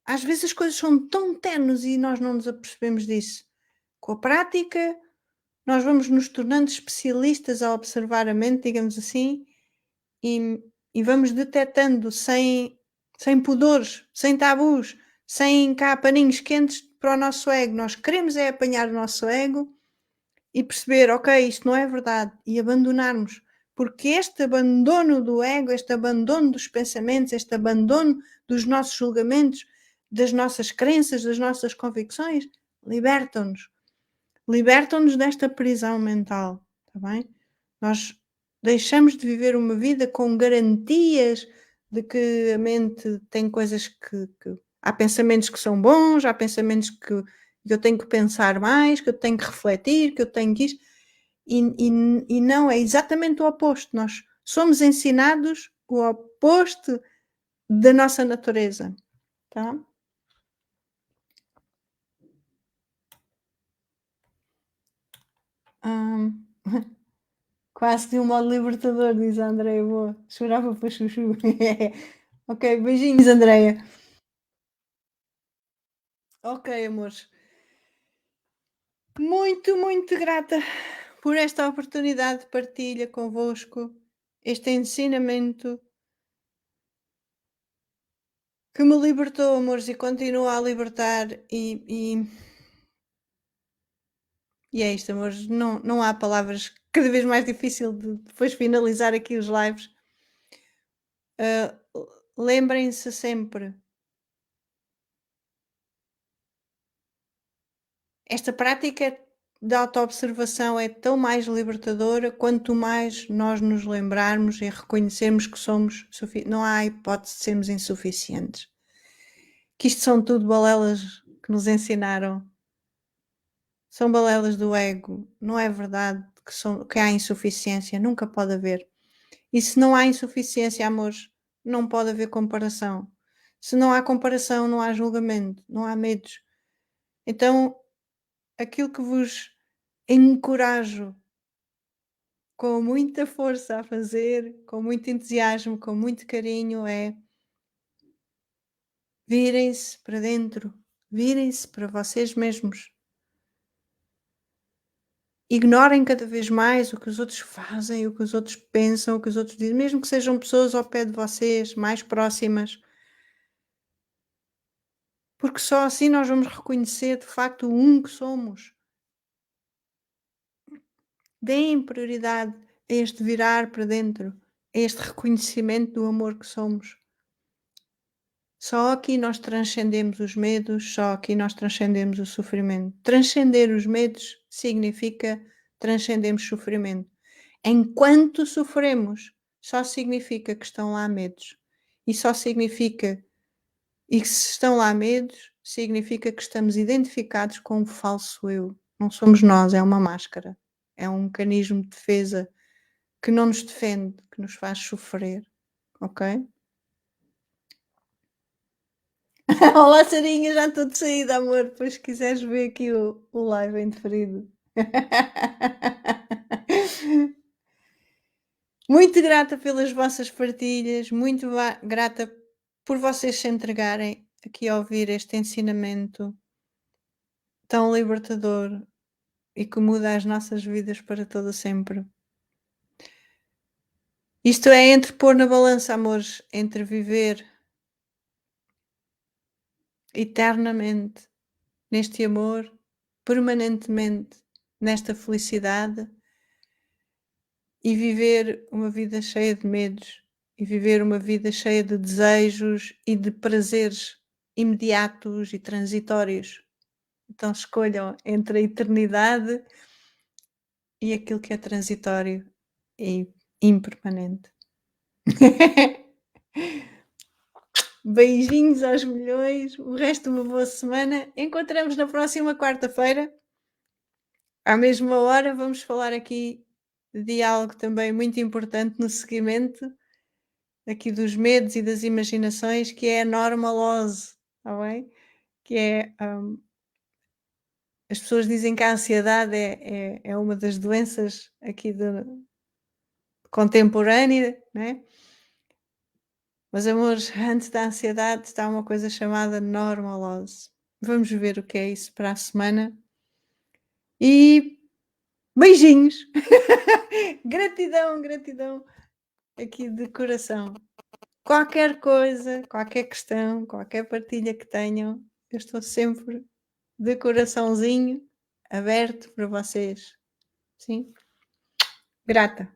às vezes as coisas são tão tenues e nós não nos apercebemos disso. Com a prática, nós vamos nos tornando especialistas a observar a mente, digamos assim, e, e vamos detectando sem pudores, sem tabus, sem cá paninhos quentes para o nosso ego. Nós queremos é apanhar o nosso ego e perceber, ok, isto não é verdade, e abandonarmos. Porque este abandono do ego, este abandono dos pensamentos, este abandono dos nossos julgamentos, das nossas crenças, das nossas convicções, libertam-nos. Libertam-nos desta prisão mental, está bem? Nós deixamos de viver uma vida com garantias de que a mente tem coisas que há pensamentos que são bons, há pensamentos que eu tenho que pensar mais, que eu tenho que refletir, que eu tenho que isto, e não, é exatamente o oposto. Nós somos ensinados o oposto da nossa natureza, tá? Hum, quase que um modo libertador, diz a Andreia. Boa, chorava para chuchu. Ok, beijinhos, Andreia. Ok, amores. Muito, muito grata por esta oportunidade de partilha convosco, este ensinamento que me libertou, amores, e continua a libertar. E é isto, amores. Não há palavras. Cada vez mais difícil de depois finalizar aqui os lives. Ah, lembrem-se sempre, esta prática de autoobservação é tão mais libertadora quanto mais nós nos lembrarmos e reconhecermos que somos não há hipótese de sermos insuficientes. Que isto são tudo balelas que nos ensinaram. São balelas do ego. Não é verdade que há insuficiência. Nunca pode haver. E se não há insuficiência, amores, não pode haver comparação. Se não há comparação, não há julgamento, não há medos. Então, aquilo que vos encorajo com muita força a fazer, com muito entusiasmo, com muito carinho, é virem-se para dentro, virem-se para vocês mesmos. Ignorem cada vez mais o que os outros fazem, o que os outros pensam, o que os outros dizem, mesmo que sejam pessoas ao pé de vocês, mais próximas, porque só assim nós vamos reconhecer de facto o um que somos. Deem prioridade a este virar para dentro, a este reconhecimento do amor que somos. Só aqui nós transcendemos os medos, só aqui nós transcendemos o sofrimento. Transcender os medos significa transcendemos sofrimento. Enquanto sofremos, só significa que estão lá medos. E só significa, e que se estão lá medos, significa que estamos identificados com um falso eu. Não somos nós, é uma máscara. É um mecanismo de defesa que não nos defende, que nos faz sofrer. Ok? Olá, Sarinha, já estou de saída, amor. Depois, se quiseres ver aqui o live em diferido. Muito grata pelas vossas partilhas, muito grata por vocês se entregarem aqui a ouvir este ensinamento tão libertador e que muda as nossas vidas para todo sempre. Isto é entre pôr na balança, amores, entre viver eternamente neste amor, permanentemente nesta felicidade e viver uma vida cheia de medos e viver uma vida cheia de desejos e de prazeres imediatos e transitórios. Então escolham entre a eternidade e aquilo que é transitório e impermanente. Beijinhos aos milhões, o resto de uma boa semana. Encontramos na próxima quarta-feira À mesma hora vamos falar aqui de algo também muito importante no seguimento aqui dos medos e das imaginações, que é a normalose, está bem? Que é, as pessoas dizem que a ansiedade é uma das doenças aqui contemporânea, né? Mas amores, antes da ansiedade está uma coisa chamada normalose. Vamos ver o que é isso para a semana. E beijinhos! Gratidão, gratidão aqui de coração. Qualquer coisa, qualquer questão, qualquer partilha que tenham, eu estou sempre de coraçãozinho aberto para vocês. Sim, grata.